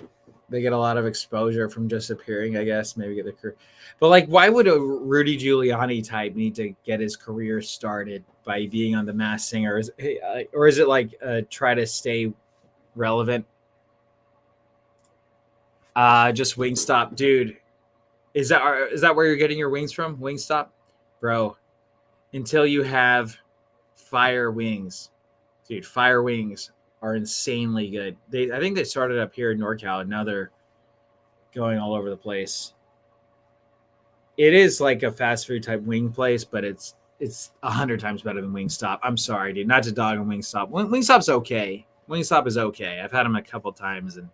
They get a lot of exposure from just appearing, I guess. Maybe get the career. But like, why would a Rudy Giuliani type need to get his career started by being on The Masked Singer? Or is it like try to stay relevant? Just Wingstop, dude. Is that where you're getting your wings from? Wingstop, bro. Until you have Fire Wings, dude. Fire Wings are insanely good. I think they started up here in NorCal, and now they're going all over the place. It is like a fast food type wing place, but it's 100 times better than Wingstop. I'm sorry, dude. Not to dog on Wingstop. Wingstop's okay. Wingstop is okay. I've had them a couple times, and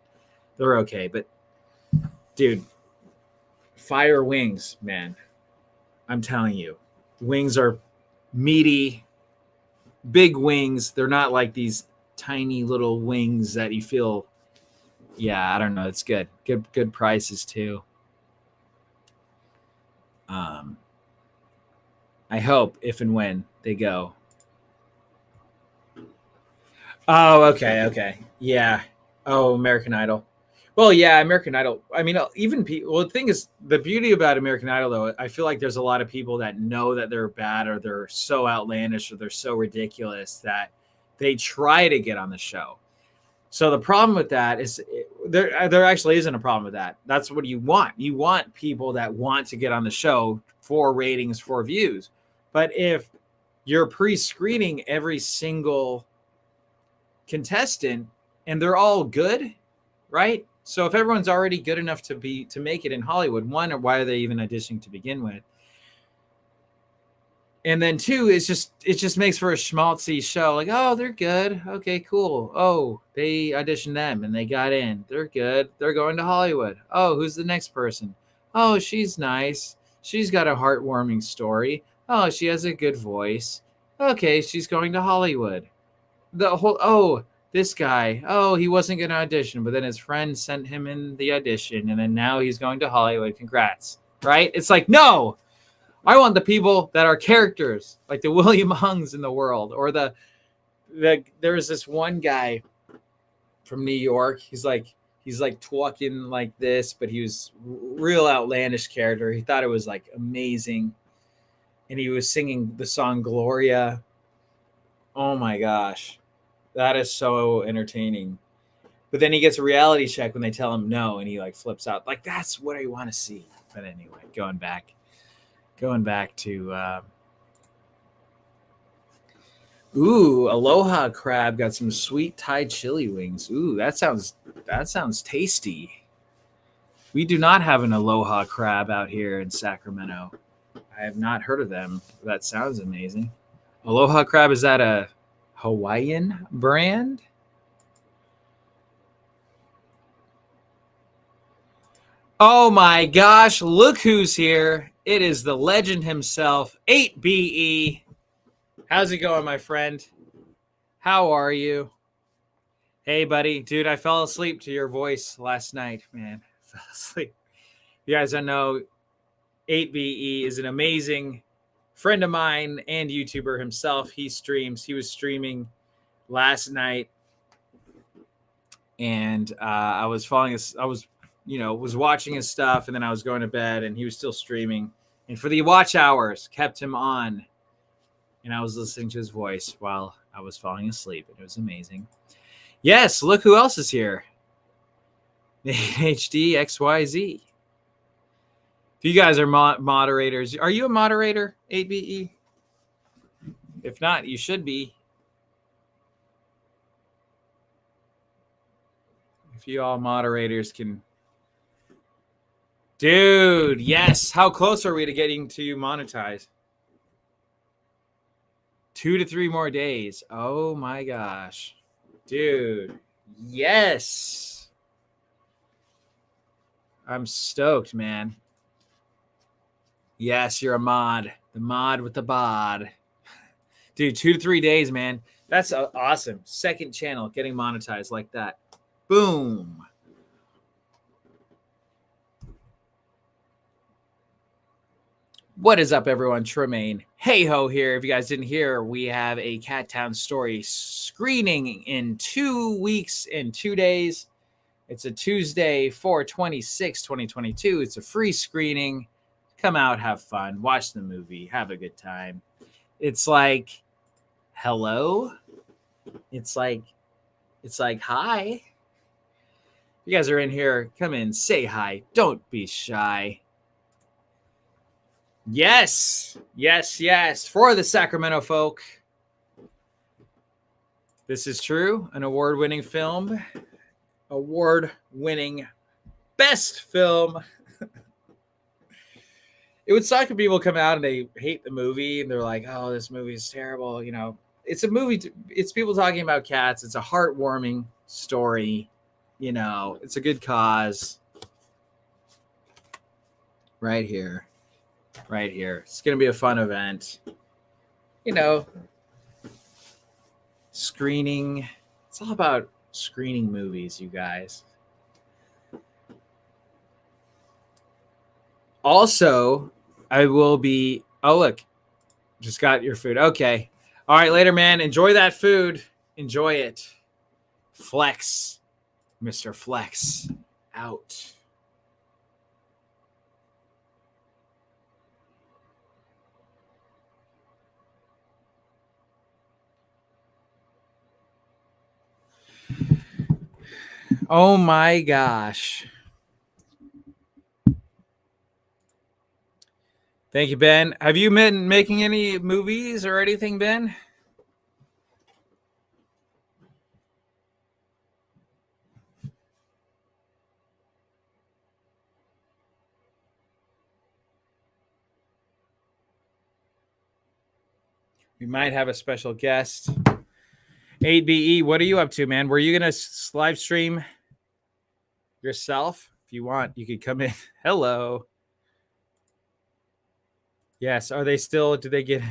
they're okay. But, dude, Fire Wings, man. I'm telling you. Wings are meaty, big wings. They're not like these tiny little wings that you feel. Yeah, I don't know. It's good. Good prices too. I hope if and when they go. Oh, okay. Yeah. Oh, American Idol. Well, yeah, American Idol. I mean, even people. Well, the thing is, the beauty about American Idol, though, I feel like there's a lot of people that know that they're bad, or they're so outlandish, or they're so ridiculous that they try to get on the show. So the problem with that is there actually isn't a problem with that. That's what you want. You want people that want to get on the show for ratings, for views. But if you're pre-screening every single contestant and they're all good, right? So if everyone's already good enough to make it in Hollywood, one, or why are they even auditioning to begin with? And then two, it just makes for a schmaltzy show. Like, oh, they're good. Okay, cool. Oh, they auditioned them and they got in. They're good. They're going to Hollywood. Oh, who's the next person? Oh, she's nice. She's got a heartwarming story. Oh, she has a good voice. Okay, she's going to Hollywood. This guy. Oh, he wasn't going to audition, but then his friend sent him in the audition, and then now he's going to Hollywood. Congrats. Right? It's like, no. I want the people that are characters, like the William Hungs in the world, or there was this one guy from New York. He's like talking like this, but he was real outlandish character. He thought it was like amazing, and he was singing the song Gloria. Oh my gosh, that is so entertaining. But then he gets a reality check when they tell him no, and he like flips out. Like, that's what I want to see. But anyway, going back to Aloha Crab got some sweet Thai chili wings. Ooh, that sounds tasty. We do not have an Aloha Crab out here in Sacramento. I have not heard of them. That sounds amazing. Aloha Crab, is that a Hawaiian brand? Oh my gosh, look who's here. It is the legend himself, 8BE. How's it going, my friend? How are you? Hey, buddy. Dude, I fell asleep to your voice last night, man. I fell asleep. You guys don't know, 8BE is an amazing friend of mine and YouTuber himself. He streams. He was streaming last night, and I was watching his stuff, and then I was going to bed, and he was still streaming. And for the watch hours, kept him on, and I was listening to his voice while I was falling asleep, and it was amazing. Yes, look who else is here. HD XYZ. If you guys are moderators, are you a moderator, 8BE? If not, you should be. If you all moderators can. Dude, yes. How close are we to getting to monetize? 2 to 3 more days. Oh my gosh. Dude, yes. I'm stoked, man. Yes, you're a mod. The mod with the bod. Dude, 2 to 3 days, man. That's awesome. Second channel getting monetized like that. Boom. What is up, everyone? Tremaine Hey Ho here. If you guys didn't hear, we have a Cat Town Story screening in 2 weeks and 2 days. It's a Tuesday, 4/26, 2022. It's a free screening. Come out, have fun, watch the movie, have a good time. It's like, hello. It's like hi. You guys are in here. Come in, say hi. Don't be shy. Yes. For the Sacramento folk. This is true. An award-winning film. Award-winning best film. It would suck if people come out and they hate the movie and they're like, oh, this movie is terrible. You know, it's a movie. It's people talking about cats. It's a heartwarming story. You know, it's a good cause. Right here. It's going to be a fun event. You know, screening. It's all about screening movies, you guys. Also, I will be. Oh, look. Just got your food. Okay. All right, later, man. Enjoy that food. Enjoy it. Flex. Mr. Flex. Out. Oh my gosh. Thank you, Ben. Have you been making any movies or anything, Ben? We might have a special guest. 8BE, what are you up to, man? Were you going to live stream yourself? If you want, you could come in. Hello. Yes. Are they still, do they get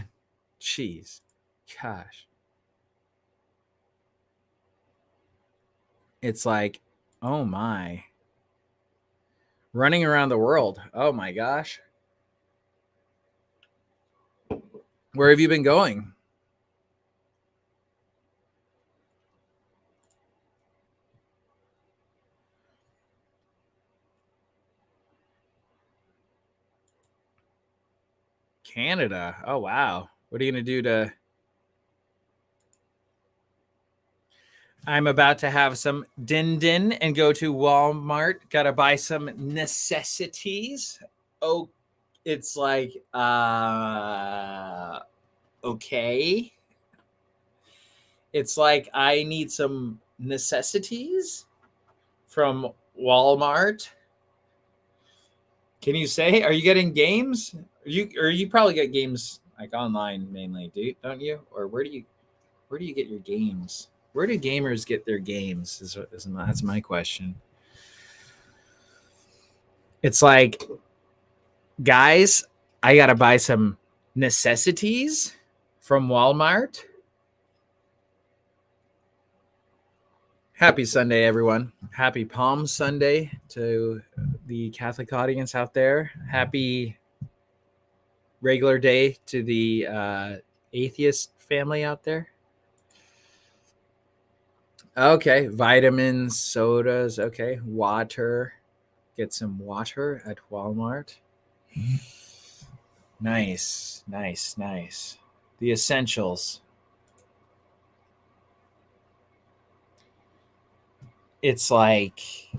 cheese? Gosh. It's like, oh my. Running around the world. Oh my gosh. Where have you been going? Canada. Oh wow. What are you going to do to I'm about to have some din and go to Walmart. Gotta buy some necessities. Oh, it's like okay. It's like I need some necessities from Walmart. Can you say? Are you getting games? You probably get games like online mainly, don't you? Or where do you get your games? Where do gamers get their games? That's my question. It's like, guys, I gotta buy some necessities from Walmart. Happy Sunday, everyone. Happy Palm Sunday to the Catholic audience out there. Happy regular day to the atheist family out there. Okay, vitamins, sodas. Okay, water. Get some water at Walmart. Nice. The essentials. It's like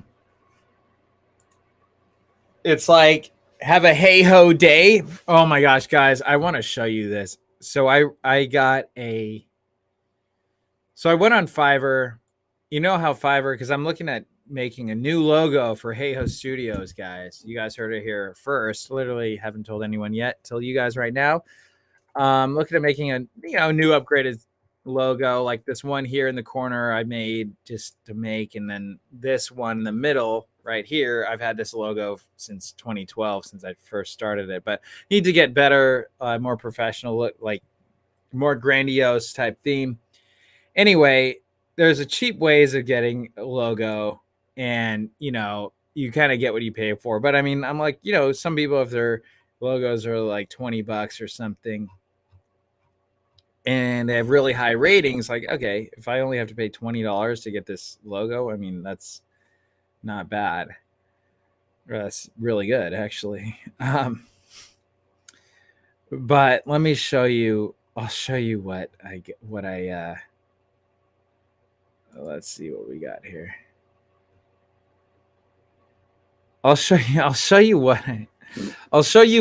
have a hey ho day. Oh my gosh, guys, I want to show you this. So I went on Fiverr. You know how Fiverr, because I'm looking at making a new logo for Hey Ho Studios, guys. You guys heard it here first. Literally haven't told anyone yet till you guys right now. Looking at making a new upgraded logo, like this one here in the corner I made just to make, and then this one in the middle right here, I've had this logo since 2012, since I first started it, but need to get better, more professional look, like more grandiose type theme. Anyway, there's a cheap ways of getting a logo, and you kind of get what you pay for. But I mean, I'm like, some people, if their logos are like $20 or something and they have really high ratings, like, okay, if I only have to pay $20 to get this logo, I mean, that's not bad. That's really good, actually. But let me show you. I'll show you what I let's see what we got here. I'll show you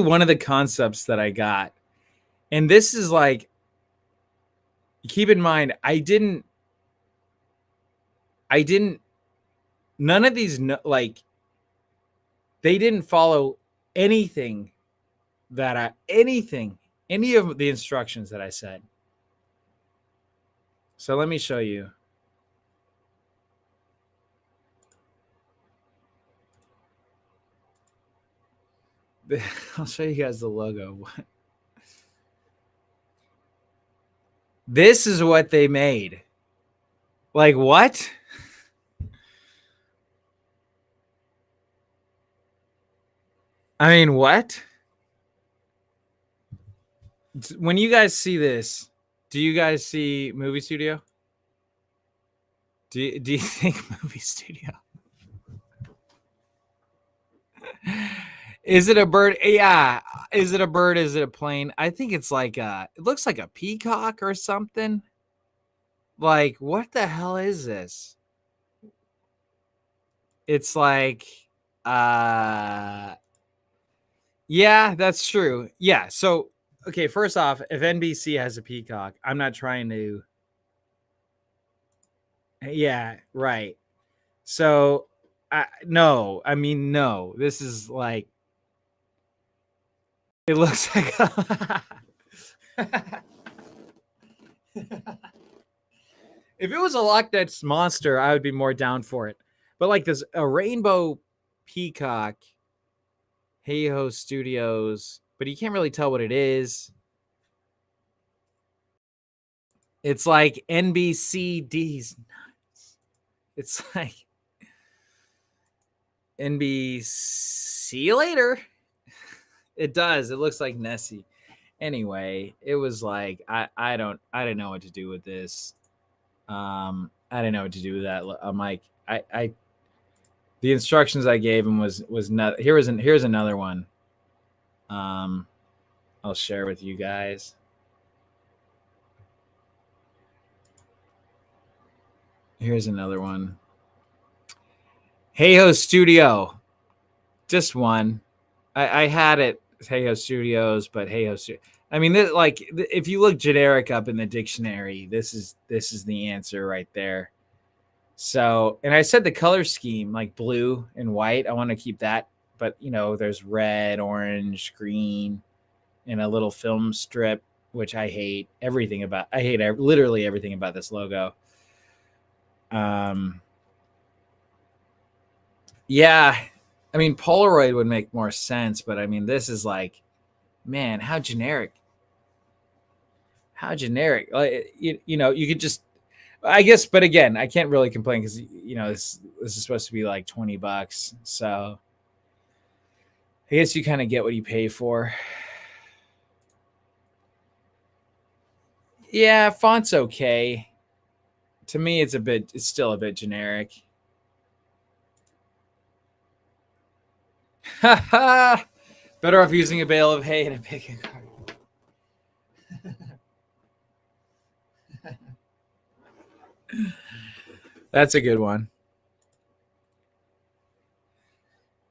one of the concepts that I got. And this is like, keep in mind, none of these, like, they didn't follow anything any of the instructions that I said. So let me show you. I'll show you guys the logo. This is what they made. Like, what? I mean, what? When you guys see this, do you guys see movie studio? Do you think movie studio? Is it a bird? Yeah. Is it a bird? Is it a plane? I think it's like it looks like a peacock or something. Like, what the hell is this? It's like, yeah, that's true. Yeah. So, okay, first off, if NBC has a peacock, I'm not trying to. Yeah, right. So, no, I mean, no. This is like, it looks like. If it was a Loch Ness monster, I would be more down for it. But like this, a rainbow peacock, Hey Ho Studios, but you can't really tell what it is. It's like NBCD's nuts. It's like NBC later. It does. It looks like Nessie. Anyway, it was like I didn't know what to do with this. I didn't know what to do with that. I'm like I the instructions I gave him was not. Here's another one. I'll share with you guys. Here's another one. Hey Ho Studio, just one. I had it Hey Ho Studios, but Hey Ho Studio. I mean, if you look generic up in the dictionary, this is the answer right there. So, and I said the color scheme, like blue and white, I want to keep that. But there's red, orange, green, and a little film strip, which I hate everything about. I hate literally everything about this logo. Yeah, I mean Polaroid would make more sense, but I mean this is like, man, how generic. How generic. Like you could just, I guess, but again, I can't really complain because this is supposed to be like $20, so I guess you kind of get what you pay for. Yeah, font's okay. To me, it's still a bit generic. Better off using a bale of hay and a picking cart. That's a good one.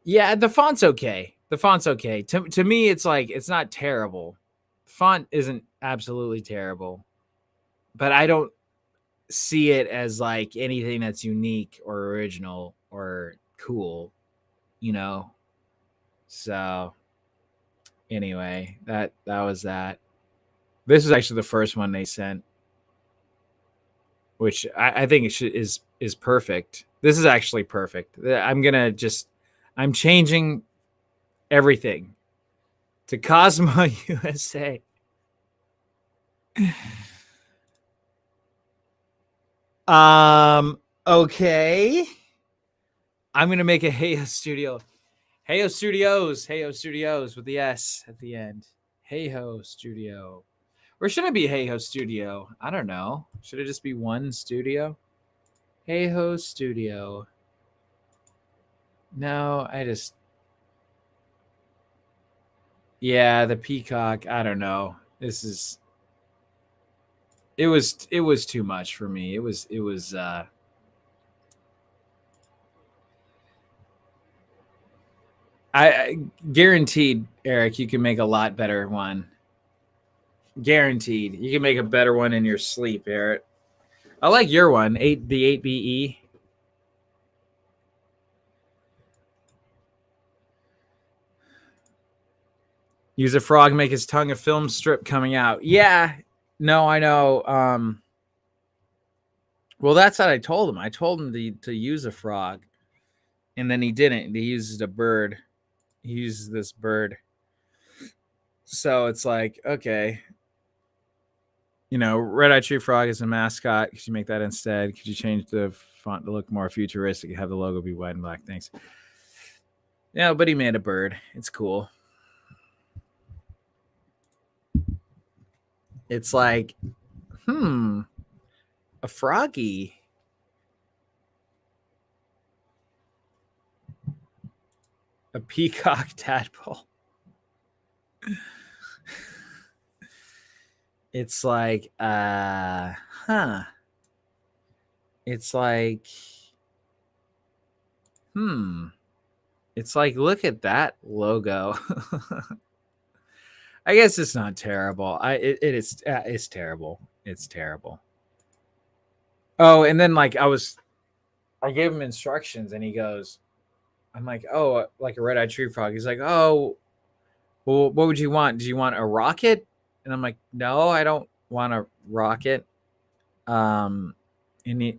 Yeah, the font's okay. The font's okay. To me, it's like, it's not terrible. The font isn't absolutely terrible, but I don't see it as like anything that's unique or original or cool, you know. So anyway, that was that. This is actually the first one they sent, which I think is perfect. This is actually perfect. I'm changing everything to Cosmo USA. Okay. I'm gonna make a Heyo Studio. Heyo Studios. Heyo Studios with the S at the end. Heyo Studio. Or should it be Heyo Studio? I don't know. Should it just be one studio? Heyo Studio. No, yeah, the peacock. I don't know. It was too much for me. It was I guaranteed, Eric, you can make a lot better one. Guaranteed. You can make a better one in your sleep, Eric. I like your one, the 8BE. Use a frog, make his tongue a film strip coming out. Yeah. No, I know. Well, that's what I told him. I told him to use a frog, and then he didn't. He used a bird. He uses this bird. So it's like, okay, red-eyed tree frog is a mascot. Could you make that instead? Could you change the font to look more futuristic and have the logo be white and black? Thanks. Yeah, but he made a bird. It's cool. It's like, a froggy. A peacock tadpole. It's like, It's like, It's like, look at that logo. I guess it's not terrible. It's terrible. It's terrible. Oh, and then like I gave him instructions, and he goes, I'm like, oh, like a red-eyed tree frog. He's like, oh, well, what would you want? Do you want a rocket? And I'm like, no, I don't want a rocket. Um, and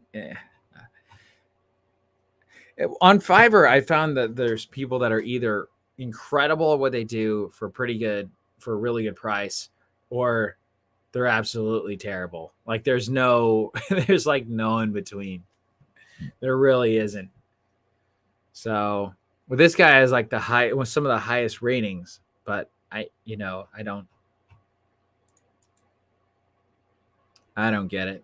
on Fiverr, I found that there's people that are either incredible at what they do for a really good price, or they're absolutely terrible. Like there's no, there's like no in between. There really isn't. So, well, this guy has like some of the highest ratings, but I don't get it.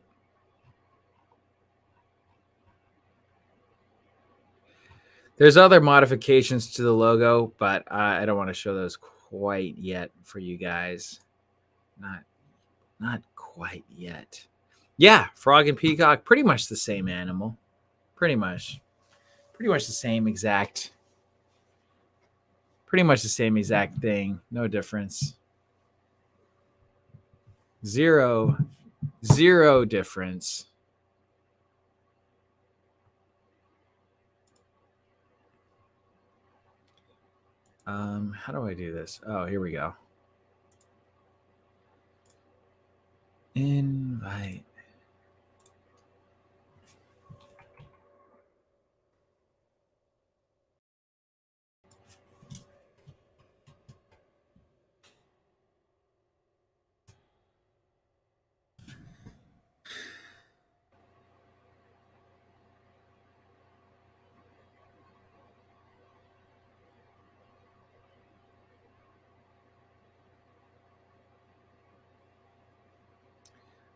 There's other modifications to the logo, but I don't want to show those quite yet for you guys. Not quite yet. Yeah, frog and peacock, pretty much the same animal. Pretty much the same exact. Pretty much the same exact thing. No difference. Zero difference. How do I do this? Oh, here we go. Invite.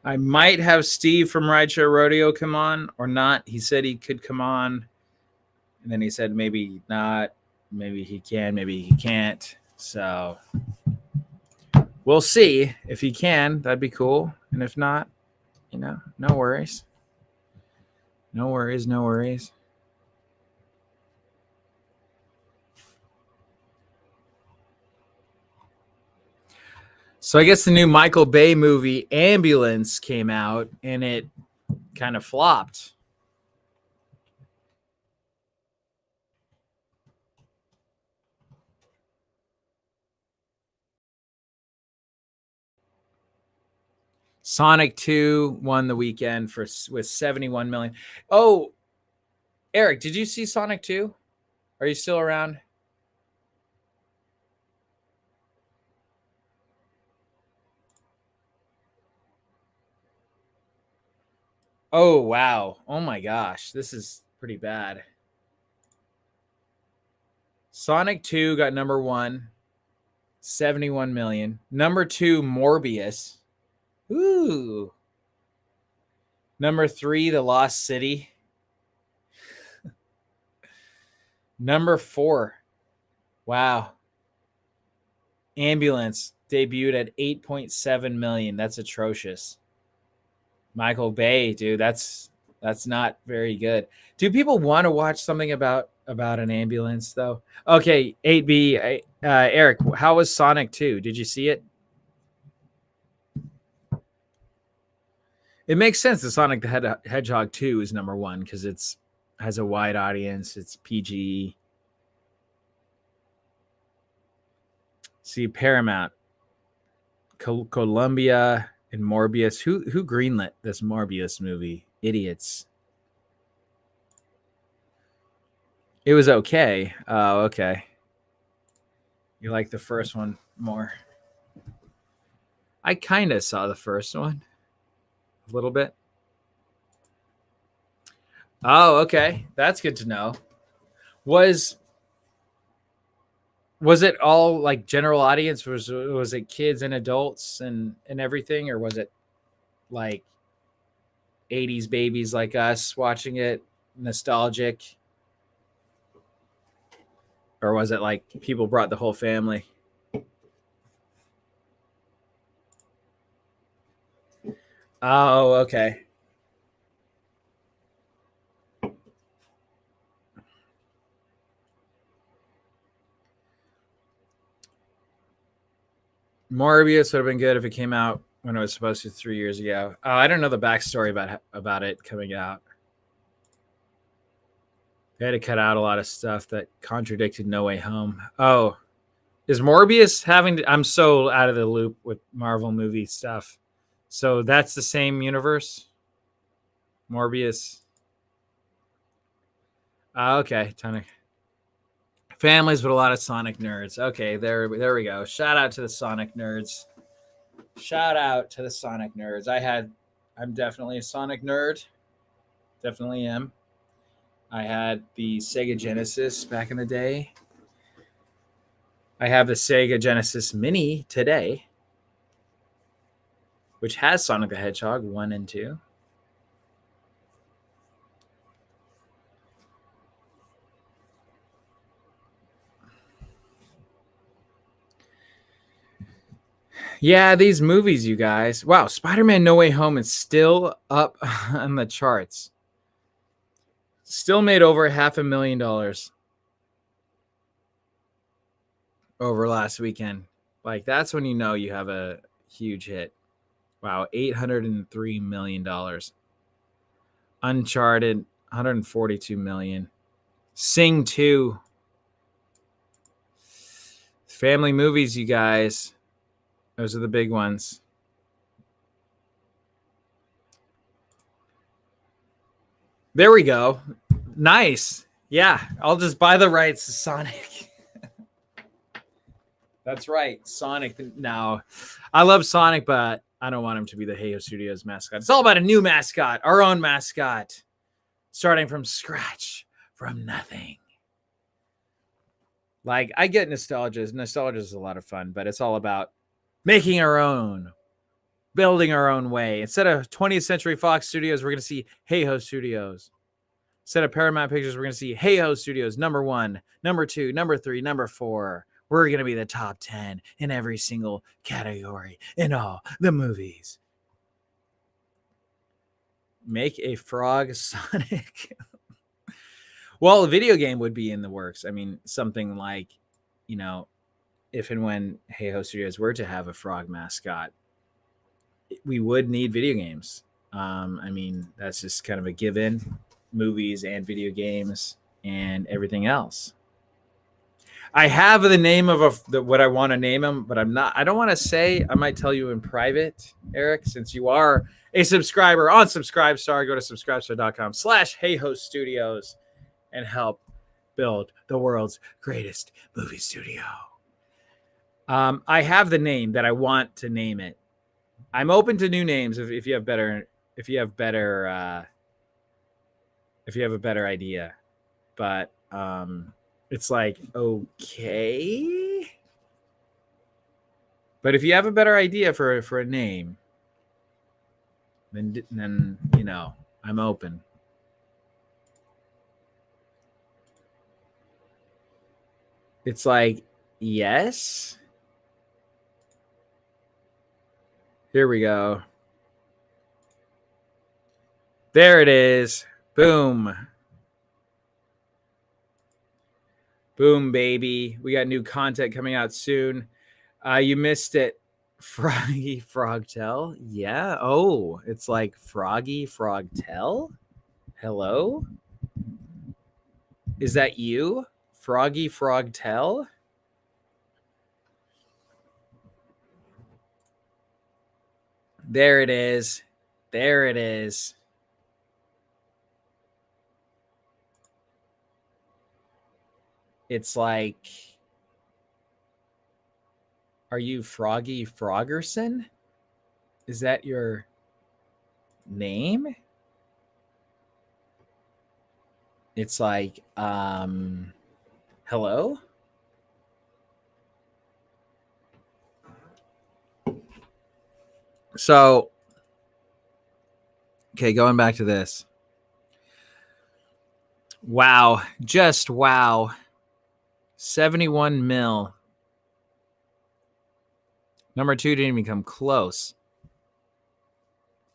I might have Steve from Rideshare Rodeo come on or not. He said he could come on, and then he said maybe not. Maybe he can, maybe he can't. So we'll see. If he can, that'd be cool. And if not, no worries. No worries, no worries. So I guess the new Michael Bay movie Ambulance came out, and it kind of flopped. Sonic 2 won the weekend with 71 million. Oh, Eric, did you see Sonic 2? Are you still around? Oh, wow. Oh my gosh. This is pretty bad. Sonic 2 got number 1, 71 million. Number 2, Morbius. Ooh. Number 3, The Lost City. Number 4. Wow. Ambulance debuted at 8.7 million. That's atrocious. Michael Bay, dude, that's not very good. Do people want to watch something about an ambulance though? Okay, 8B, Eric, how was Sonic 2? Did you see it? It makes sense that Sonic the Hedgehog 2 is number 1 because it's has a wide audience. It's PG. See, Paramount, Columbia, and Morbius. Who greenlit this Morbius movie? Idiots. It was okay. Oh, okay. You like the first one more? I kind of saw the first one a little bit. Oh, okay. That's good to know. Was it all like general audience? Was it kids and adults and everything, or was it like 80s babies like us watching it, nostalgic? Or was it like people brought the whole family? Oh, okay. Morbius would have been good if it came out when it was supposed to 3 years ago. Oh, I don't know the backstory about it coming out. They had to cut out a lot of stuff that contradicted No Way Home. Oh, is Morbius having to, I'm so out of the loop with Marvel movie stuff. So that's the same universe? Morbius. Okay, ton of families with a lot of Sonic nerds. Okay, there we go. Shout out to the Sonic nerds. Shout out to the Sonic nerds. I'm definitely a Sonic nerd. Definitely am. I had the Sega Genesis back in the day. I have the Sega Genesis Mini today, which has Sonic the Hedgehog 1 and 2. Yeah, these movies, you guys. Wow, Spider-Man No Way Home is still up on the charts. Still made over $500,000 over last weekend. Like, that's when you know you have a huge hit. Wow, $803 million. Uncharted, $142 million. Sing 2. Family movies, you guys. Those are the big ones. There we go. Nice. Yeah, I'll just buy the rights to Sonic. That's right, Sonic. Now, I love Sonic, but I don't want him to be the Hey Ho Studios mascot. It's all about a new mascot, our own mascot, starting from scratch, from nothing. Like, I get nostalgia. Nostalgia is a lot of fun, but it's all about making our own, building our own way. Instead of 20th Century Fox Studios, we're going to see Hey Ho Studios. Instead of Paramount Pictures, we're going to see Hey Ho Studios, number 1, number 2, number 3, number 4. We're going to be the top 10 in every single category in all the movies. Make a frog Sonic. Well, a video game would be in the works. I mean, something like, if and when Hey Ho Studios were to have a frog mascot, we would need video games. I mean, that's just kind of a given. Movies and video games and everything else. I have the name of what I want to name him, but I don't want to say. I might tell you in private, Eric, since you are a subscriber on Subscribestar. Go to subscribestar.com/HeyHo Studios and help build the world's greatest movie studio. I have the name that I want to name it. I'm open to new names if you have a better idea, but it's like, okay. But if you have a better idea for a name, then I'm open. It's like, yes. Here we go. There it is. Boom. Boom, baby. We got new content coming out soon. You missed it. Froggy Frogtel. Yeah. Oh, it's like Froggy Frogtel. Hello? Is that you? Froggy Frogtel? There it is. There it is. It's like, are you Froggy Froggerson? Is that your name? It's like, hello? So, okay, going back to this. Wow. Just wow. 71 mil. Number 2 didn't even come close.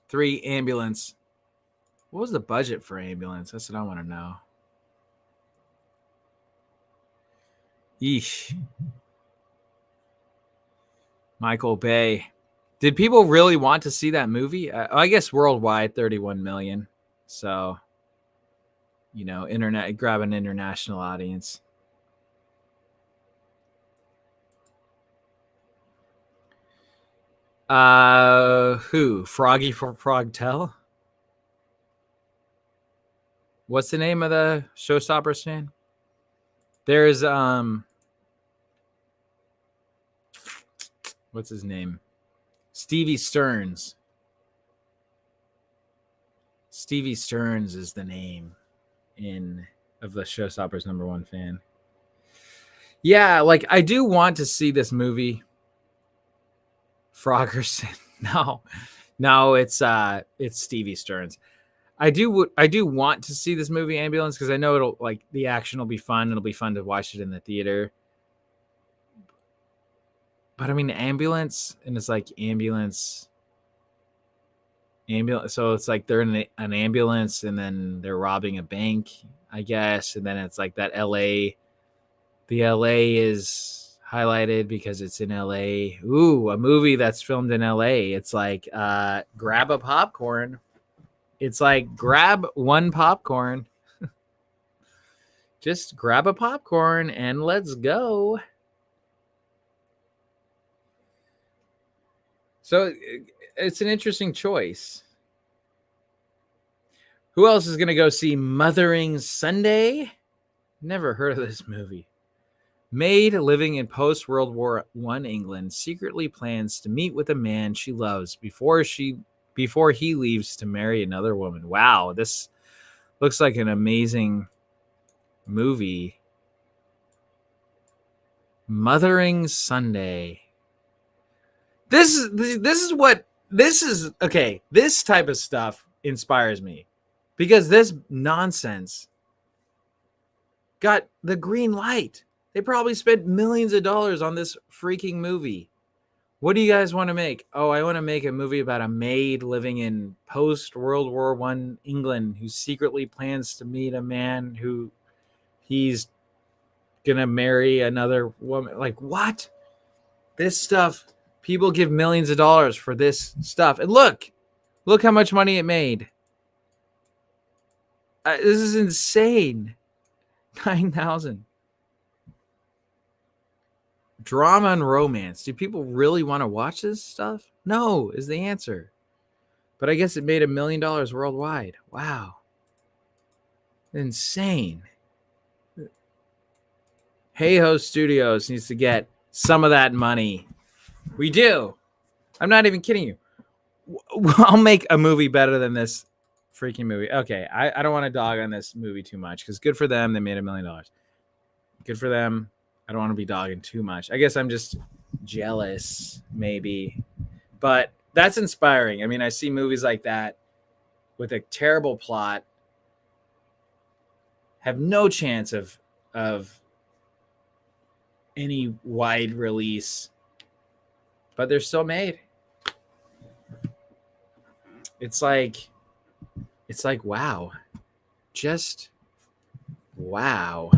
3, ambulance. What was the budget for ambulance? That's what I want to know. Yeesh. Michael Bay. Did people really want to see that movie? I guess worldwide, 31 million. So, internet, grab an international audience. Who? Froggy for Frogtel? What's the name of the Showstopper stand? There's what's his name? Stevie Stearns. Stevie Stearns is the name of the Showstoppers #1 fan. Yeah, like I do want to see this movie. Froggerson. No, it's Stevie Stearns. I do want to see this movie Ambulance because I know it'll like the action will be fun. It'll be fun to watch it in the theater. But I mean Ambulance, and it's like ambulance. So it's like they're in an ambulance and then they're robbing a bank, I guess, and then it's like that LA. The LA is highlighted because it's in LA. Ooh, a movie that's filmed in LA. It's like grab a popcorn. It's like grab one popcorn. Just grab a popcorn and let's go. So it's an interesting choice. Who else is going to go see Mothering Sunday? Never heard of this movie. Maid living in post-World War I England secretly plans to meet with a man she loves before he leaves to marry another woman. Wow, this looks like an amazing movie. Mothering Sunday. This is okay. This type of stuff inspires me because this nonsense got the green light. They probably spent millions of dollars on this freaking movie. What do you guys want to make? Oh, I want to make a movie about a maid living in post-World War I England who secretly plans to meet a man who he's going to marry another woman. Like, what? This stuff, people give millions of dollars for this stuff. And look how much money it made. This is insane. 9,000. Drama and romance. Do people really want to watch this stuff? No, is the answer. But I guess it made $1 million worldwide. Wow. Insane. Hey Ho Studios needs to get some of that money. We do. I'm not even kidding you. I'll make a movie better than this freaking movie. Okay, I don't want to dog on this movie too much because good for them. They made $1 million. Good for them. I don't want to be dogging too much. I guess I'm just jealous, maybe. But that's inspiring. I mean, I see movies like that with a terrible plot have no chance of any wide release, but they're still made. It's like wow. Just wow.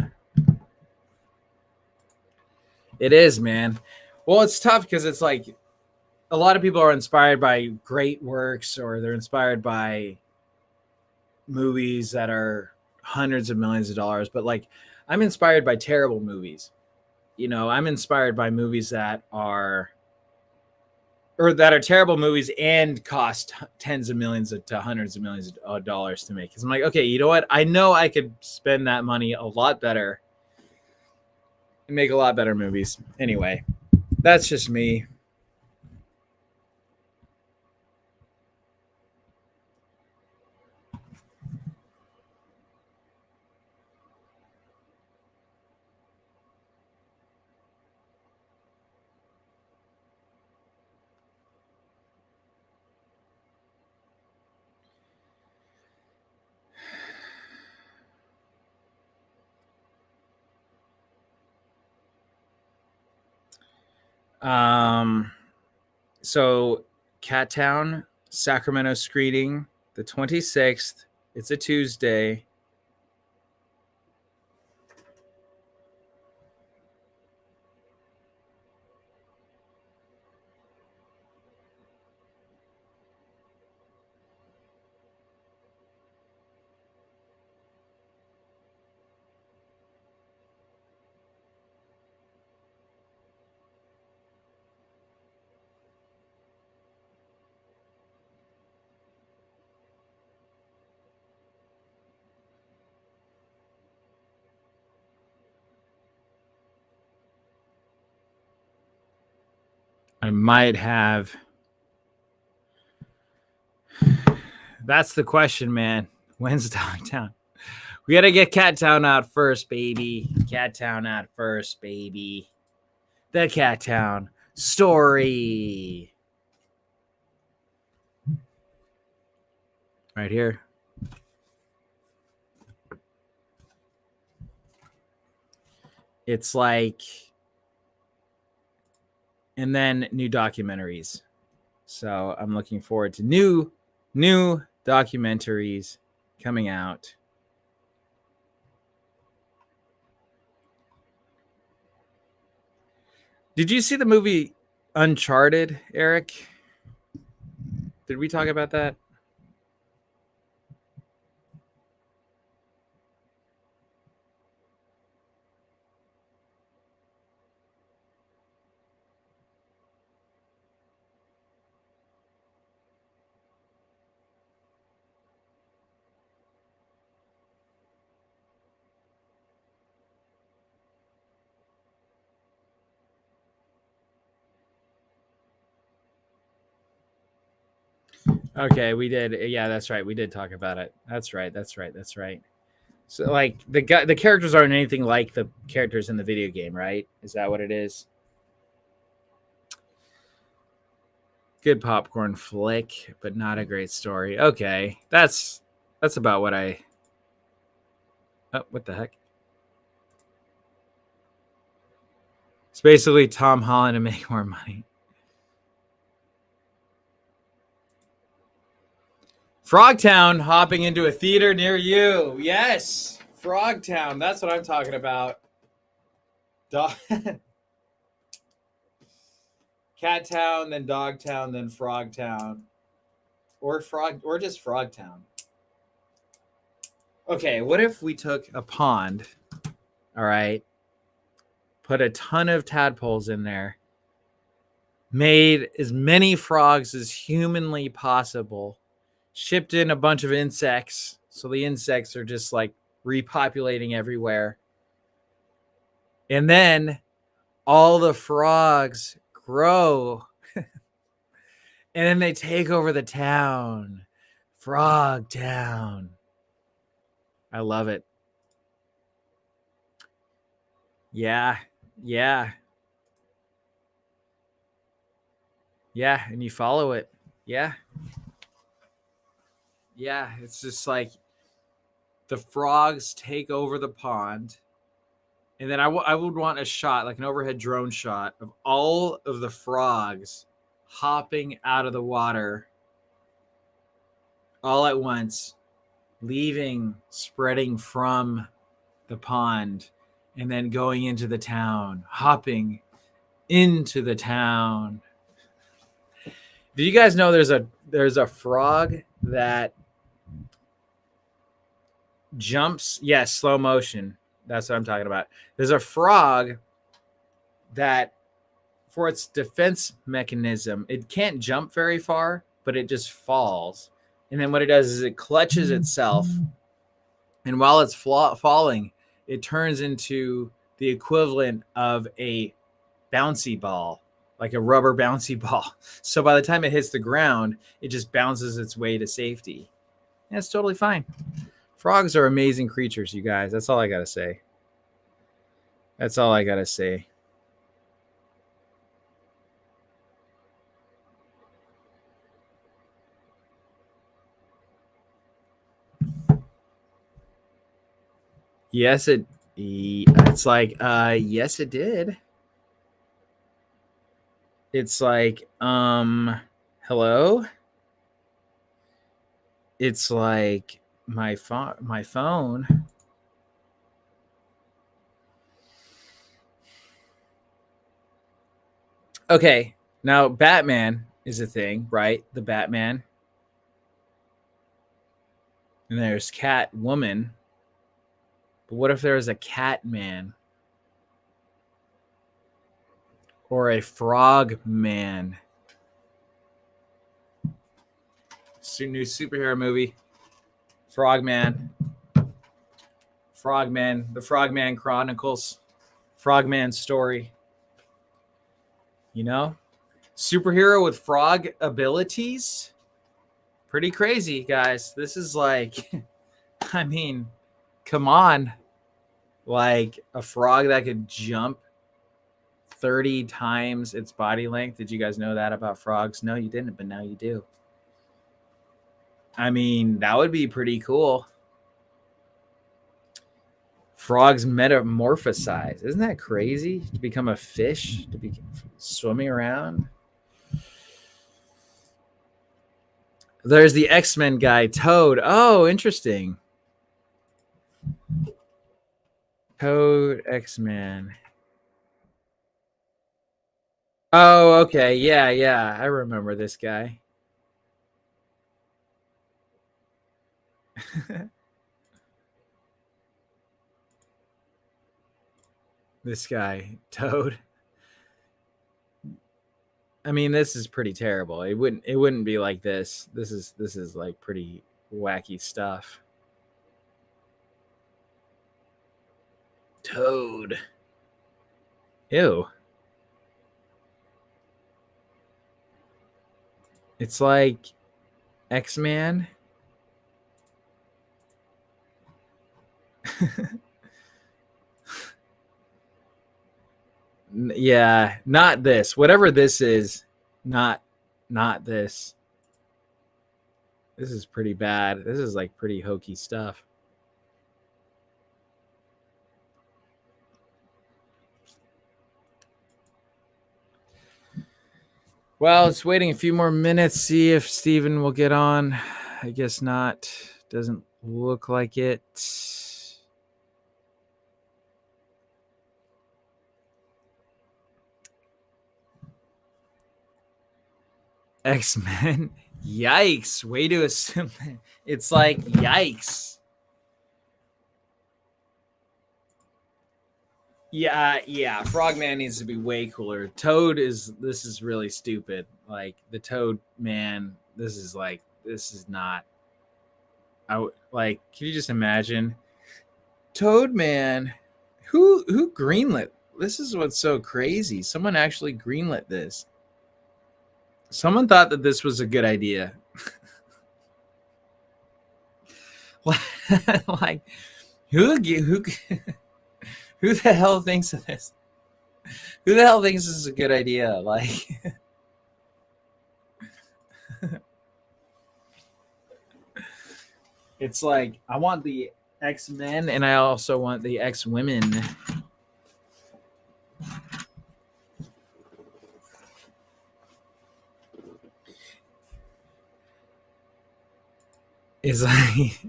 It is, man. Well, it's tough because it's like a lot of people are inspired by great works or they're inspired by movies that are hundreds of millions of dollars. But like, I'm inspired by terrible movies. I'm inspired by movies that are terrible movies and cost tens of millions to hundreds of millions of dollars to make. Because I'm like, okay, you know what? I know I could spend that money a lot better and make a lot better movies. Anyway, that's just me. So Cat Town, Sacramento screening the 26th. It's a Tuesday. I might have. That's the question, man. When's Dogtown? We got to get Cat Town out first, baby. Cat Town out first, baby. The Cat Town story. Right here. It's like, and then new documentaries. So I'm looking forward to new documentaries coming out. Did you see the movie Uncharted, Eric? Did we talk about that? Okay, we did. Yeah, that's right. We did talk about it. That's right. So like the characters aren't anything like the characters in the video game, right? Is that what it is? Good popcorn flick, but not a great story. Okay, that's about what I. Oh, what the heck? It's basically Tom Holland to make more money. Frogtown hopping into a theater near you. Yes, Frogtown. That's what I'm talking about. Cat Town, then Dog Town, then Frogtown, or just Frogtown. Okay, what if we took a pond, all right, put a ton of tadpoles in there, made as many frogs as humanly possible, shipped in a bunch of insects, so the insects are just like repopulating everywhere, and then all the frogs grow and then they take over the town. Frog Town. I love it. Yeah. And you follow it. Yeah, it's just like the frogs take over the pond, and then I would want a shot, like an overhead drone shot, of all of the frogs hopping out of the water all at once, leaving, spreading from the pond, and then going into the town, hopping into the town. Do you guys know there's a frog that jumps? Yes, slow motion. That's what I'm talking about. There's a frog that, for its defense mechanism, it can't jump very far, but it just falls. And then what it does is it clutches itself, and while it's falling, it turns into the equivalent of a bouncy ball, like a rubber bouncy ball. So by the time it hits the ground, it just bounces its way to safety. And it's totally fine. Frogs are amazing creatures, you guys. That's all I got to say. Yes, it's like, yes, it did. It's like, hello? It's like my phone. Okay, now Batman is a thing, right? The Batman. And there's Catwoman. But what if there was a Catman? Or a Frogman? New superhero movie. Frogman. The Frogman Chronicles. Frogman story. You know? Superhero with frog abilities? Pretty crazy, guys. This is like, I mean, come on. Like a frog that could jump 30 times its body length. Did you guys know that about frogs? No, you didn't, but now you do. I mean, that would be pretty cool. Frogs metamorphosize. Isn't that crazy? To become a fish, to be swimming around. There's the X-Men guy, Toad. Oh, interesting. Toad X-Men. Oh, okay. Yeah, yeah. I remember this guy. This guy, Toad. I mean, this is pretty terrible. It wouldn't be like this. This is like pretty wacky stuff. Toad. Ew. It's like X-Man. Yeah, not this. Whatever this is, not this. This is pretty bad. This is like pretty hokey stuff. Well, it's waiting a few more minutes. See if Steven will get on. I guess not. Doesn't look like it. X-Men. Yikes. Way to assume that. It's like, yikes. Yeah. Frogman needs to be way cooler. Toad this is really stupid. Like the Toad man, this is not. Like, can you just imagine? Toad man, who greenlit? This is what's so crazy. Someone actually greenlit this. Someone thought that this was a good idea. Like, who the hell thinks of this? Who the hell thinks this is a good idea? Like, it's like, I want the X-Men and I also want the X-Women. It's like,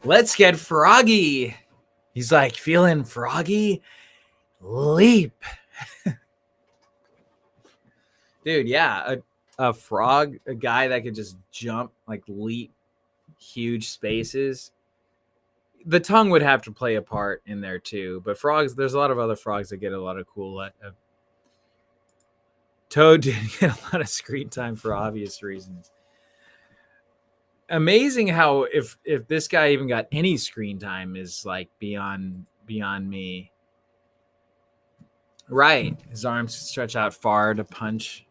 let's get froggy. He's like, feeling froggy? Leap. Dude, yeah, a frog, a guy that could just jump, like leap huge spaces. The tongue would have to play a part in there too, but frogs, there's a lot of other frogs that get a lot of cool. Toad didn't get a lot of screen time for obvious reasons. Amazing how if this guy even got any screen time is like beyond me. Right, his arms stretch out far to punch.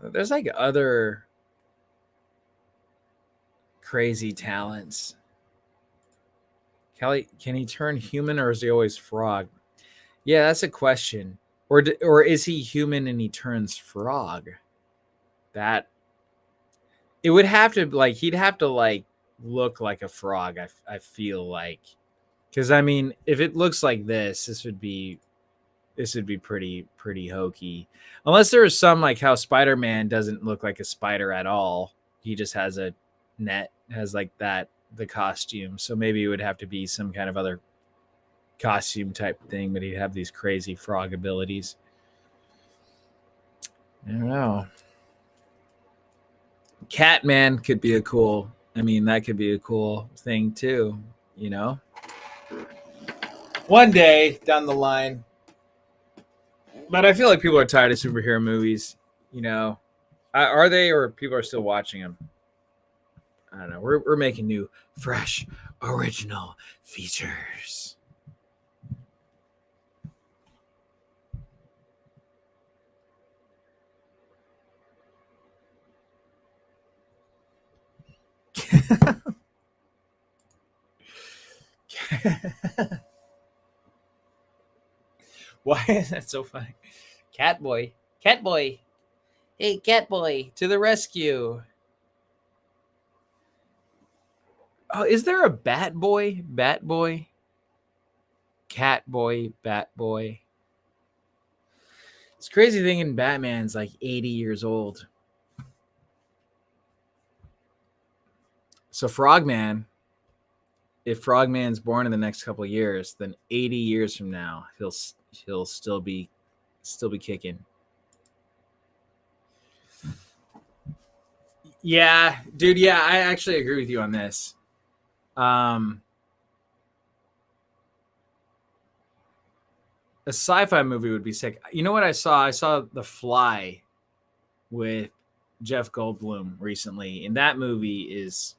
There's like other crazy talents. Kelly, can he turn human or is he always frog? Yeah, that's a question. Or is he human and he turns frog? That it would have to like he'd have to like look like a frog. I feel like, because I mean, if it looks like this would be pretty hokey. Unless there was some like how Spider-Man doesn't look like a spider at all. He just has a net, has like that the costume. So maybe it would have to be some kind of other costume type thing, but he'd have these crazy frog abilities. I don't know. Catman could be a cool. I mean, that could be a cool thing too. You know, one day down the line. But I feel like people are tired of superhero movies. You know, are they, or people are still watching them? I don't know. We're making new, fresh, original features. Why is that so funny? Catboy. Catboy. Hey, Catboy, to the rescue. Oh, is there a Bat Boy? Bat Boy? Cat Boy, Bat Boy. It's crazy thinking Batman's like 80 years old. So Frogman, if Frogman's born in the next couple of years, then 80 years from now, he'll still be kicking. Yeah, dude, yeah, I actually agree with you on this. A sci-fi movie would be sick. You know what I saw? I saw The Fly with Jeff Goldblum recently, and that movie is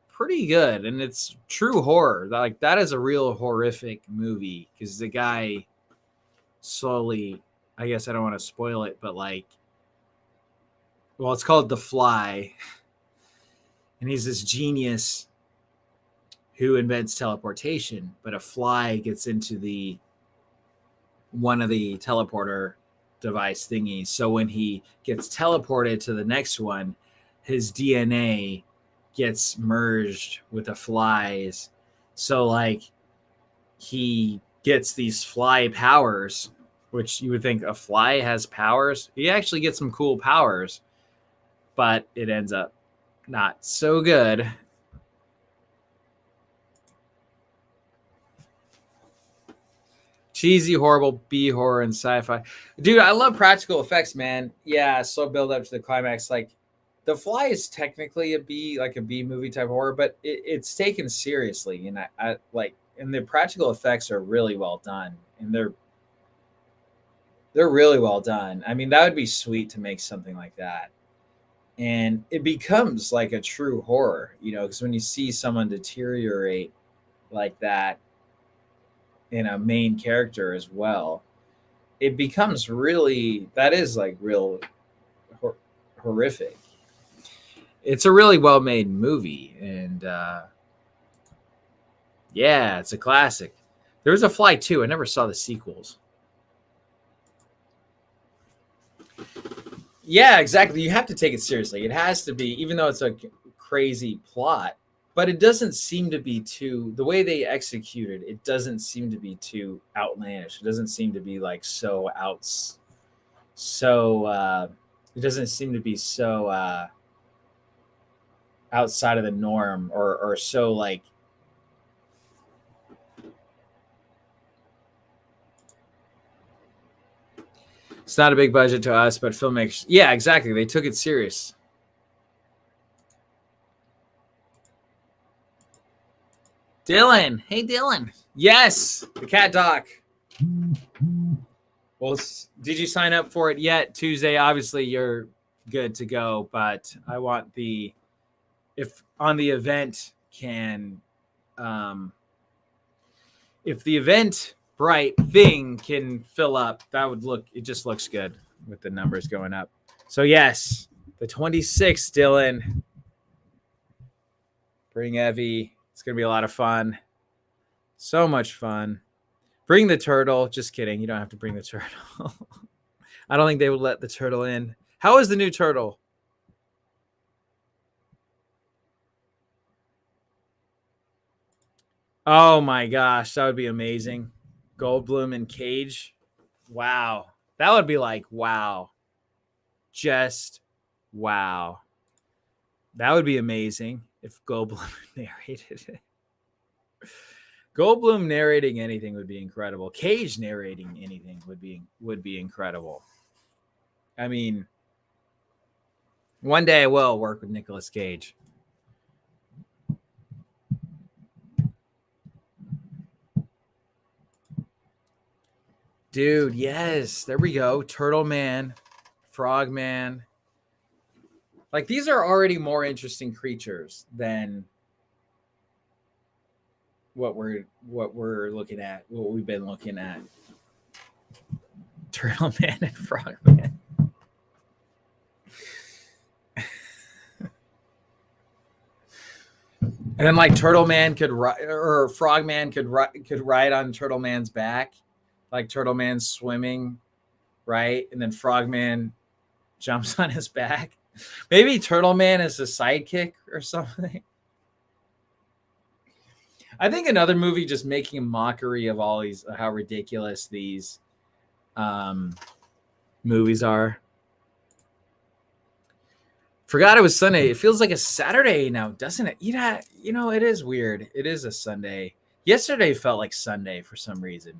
pretty good, and it's true horror. Like, that is a real horrific movie because the guy slowly, I guess I don't want to spoil it, but like, well, it's called The Fly, and he's this genius who invents teleportation, but a fly gets into the one of the teleporter device thingies. So when he gets teleported to the next one, his DNA gets merged with the flies. So like he gets these fly powers, which you would think a fly has powers. He actually gets some cool powers, but it ends up not so good. Cheesy, horrible, B horror, and sci-fi. Dude, I love practical effects, man. Yeah, slow build up to the climax. Like, The Fly is technically a B movie type horror, but it's taken seriously, and I like, and the practical effects are really well done, and they're really well done. I mean, that would be sweet to make something like that, and it becomes like a true horror, because when you see someone deteriorate like that in a main character as well, it becomes really, that is like real horrific. It's a really well made movie, and yeah, it's a classic. There was a Fly 2. I never saw the sequels. Yeah, exactly. You have to take it seriously. It has to be, even though it's a crazy plot, but it doesn't seem to be too, the way they executed it doesn't seem to be too outlandish. It doesn't seem to be like it doesn't seem to be so outside of the norm, or so like, it's not a big budget to us, but filmmakers, yeah, exactly, they took it serious. Dylan, hey Dylan. Yes, the cat doc. Well, did you sign up for it yet? Tuesday, obviously you're good to go, but I want if on the event can, if the event bright thing can fill up, that would look, it just looks good with the numbers going up. So yes, the 26th, Dylan. Bring Evie. It's going to be a lot of fun. So much fun. Bring the turtle. Just kidding. You don't have to bring the turtle. I don't think they would let the turtle in. How is the new turtle? Oh my gosh, that would be amazing. Goldblum and Cage. Wow. That would be like, wow. Just wow. That would be amazing if Goldblum narrated it. Goldblum narrating anything would be incredible. Cage narrating anything would be incredible. I mean, one day I will work with Nicolas Cage. Dude, yes. There we go. Turtle Man, Frog Man. Like, these are already more interesting creatures than what we're looking at, what we've been looking at. Turtle Man and Frog Man. And then like Turtle Man could or Frog Man could ride on Turtle Man's back, like Turtle Man's swimming, right? And then Frog Man jumps on his back. Maybe Turtle Man is a sidekick or something. I think another movie just making a mockery of all these, how ridiculous these movies are. Forgot it was Sunday. It feels like a Saturday now, doesn't it? Yeah, it is weird. It is a Sunday. Yesterday felt like Sunday for some reason.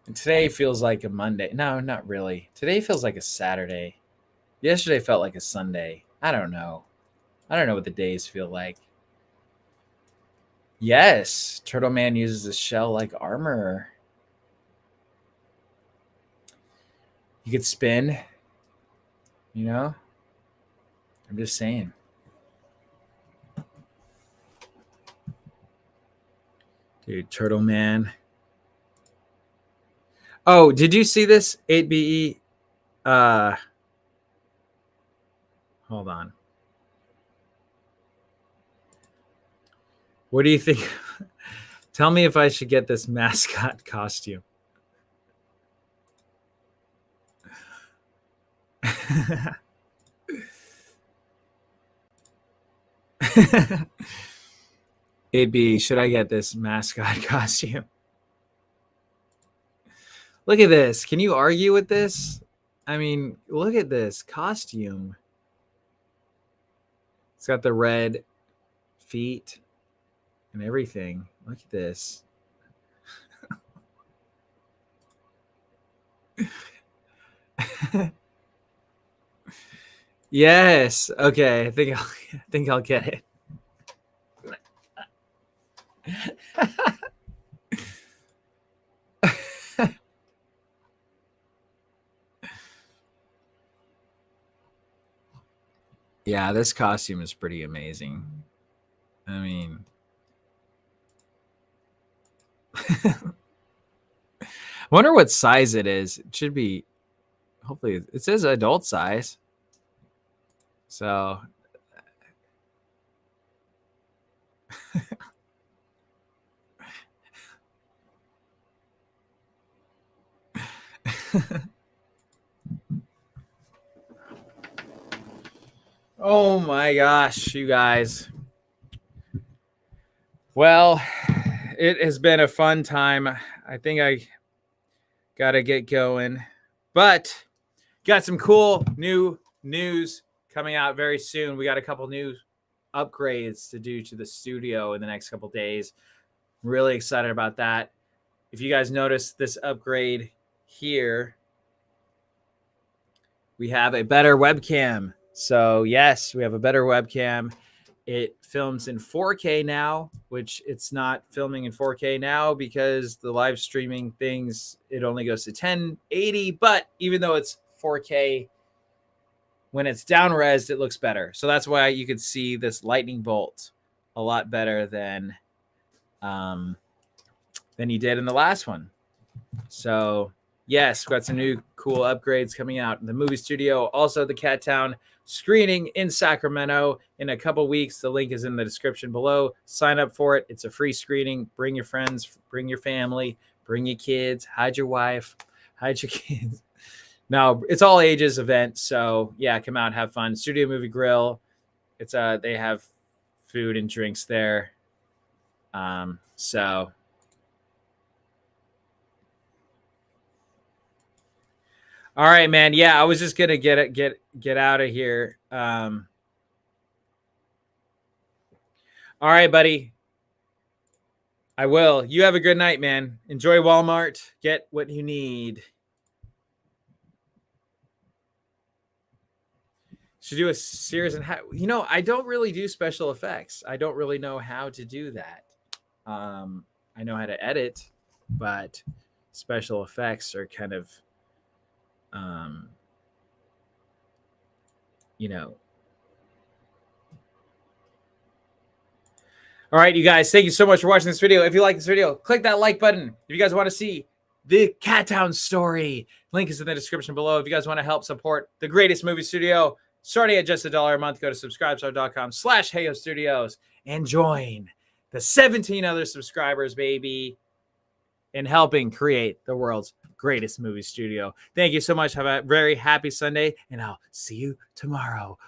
And today feels like a Monday. No, not really. Today feels like a Saturday. Yesterday felt like a Sunday. I don't know. I don't know what the days feel like. Yes, Turtle Man uses a shell like armor. You could spin. I'm just saying. Dude, Turtle Man. Oh, did you see this? 8BE. Hold on. What do you think? Tell me if I should get this mascot costume. 8B, should I get this mascot costume? Look at this. Can you argue with this? I mean, look at this costume. It's got the red feet and everything. Look at this. Yes. Okay. I think I'll get it. Yeah, this costume is pretty amazing. I mean, I wonder what size it is. It should be, hopefully, it says adult size. So, oh my gosh, you guys. Well, it has been a fun time. I think I got to get going. But got some cool new news coming out very soon. We got a couple new upgrades to do to the studio in the next couple days. Really excited about that. If you guys notice this upgrade here, we have a better webcam. So yes, we have a better webcam. It films in 4K now, which it's not filming in 4K now because the live streaming things, it only goes to 1080. But even though it's 4K, when it's down res, it looks better. So that's why you could see this lightning bolt a lot better than you did in the last one. So yes, we've got some new cool upgrades coming out in the movie studio. Also, the Cat Town screening in Sacramento in a couple weeks. The link is in the description below. Sign up for it. It's a free screening. Bring your friends, bring your family, bring your kids, hide your wife, hide your kids. No, it's all ages event. So yeah, come out, have fun. Studio Movie Grill. It's they have food and drinks there. So all right, man. Yeah, I was just gonna get out of here. All right, buddy. I will. You have a good night, man. Enjoy Walmart. Get what you need. Should do a series and how I don't really do special effects. I don't really know how to do that. I know how to edit, but special effects are kind of All right, you guys, thank you so much for watching this video. If you like this video, click that like button. If you guys want to see The Cat Town Story. Link is in the description below. If you guys want to help support the greatest movie studio, starting at just $1 a month, go to subscribestar.com/Heyo Studios and join the 17 other subscribers, baby, in helping create the world's greatest movie studio. Thank you so much. Have a very happy Sunday, and I'll see you tomorrow.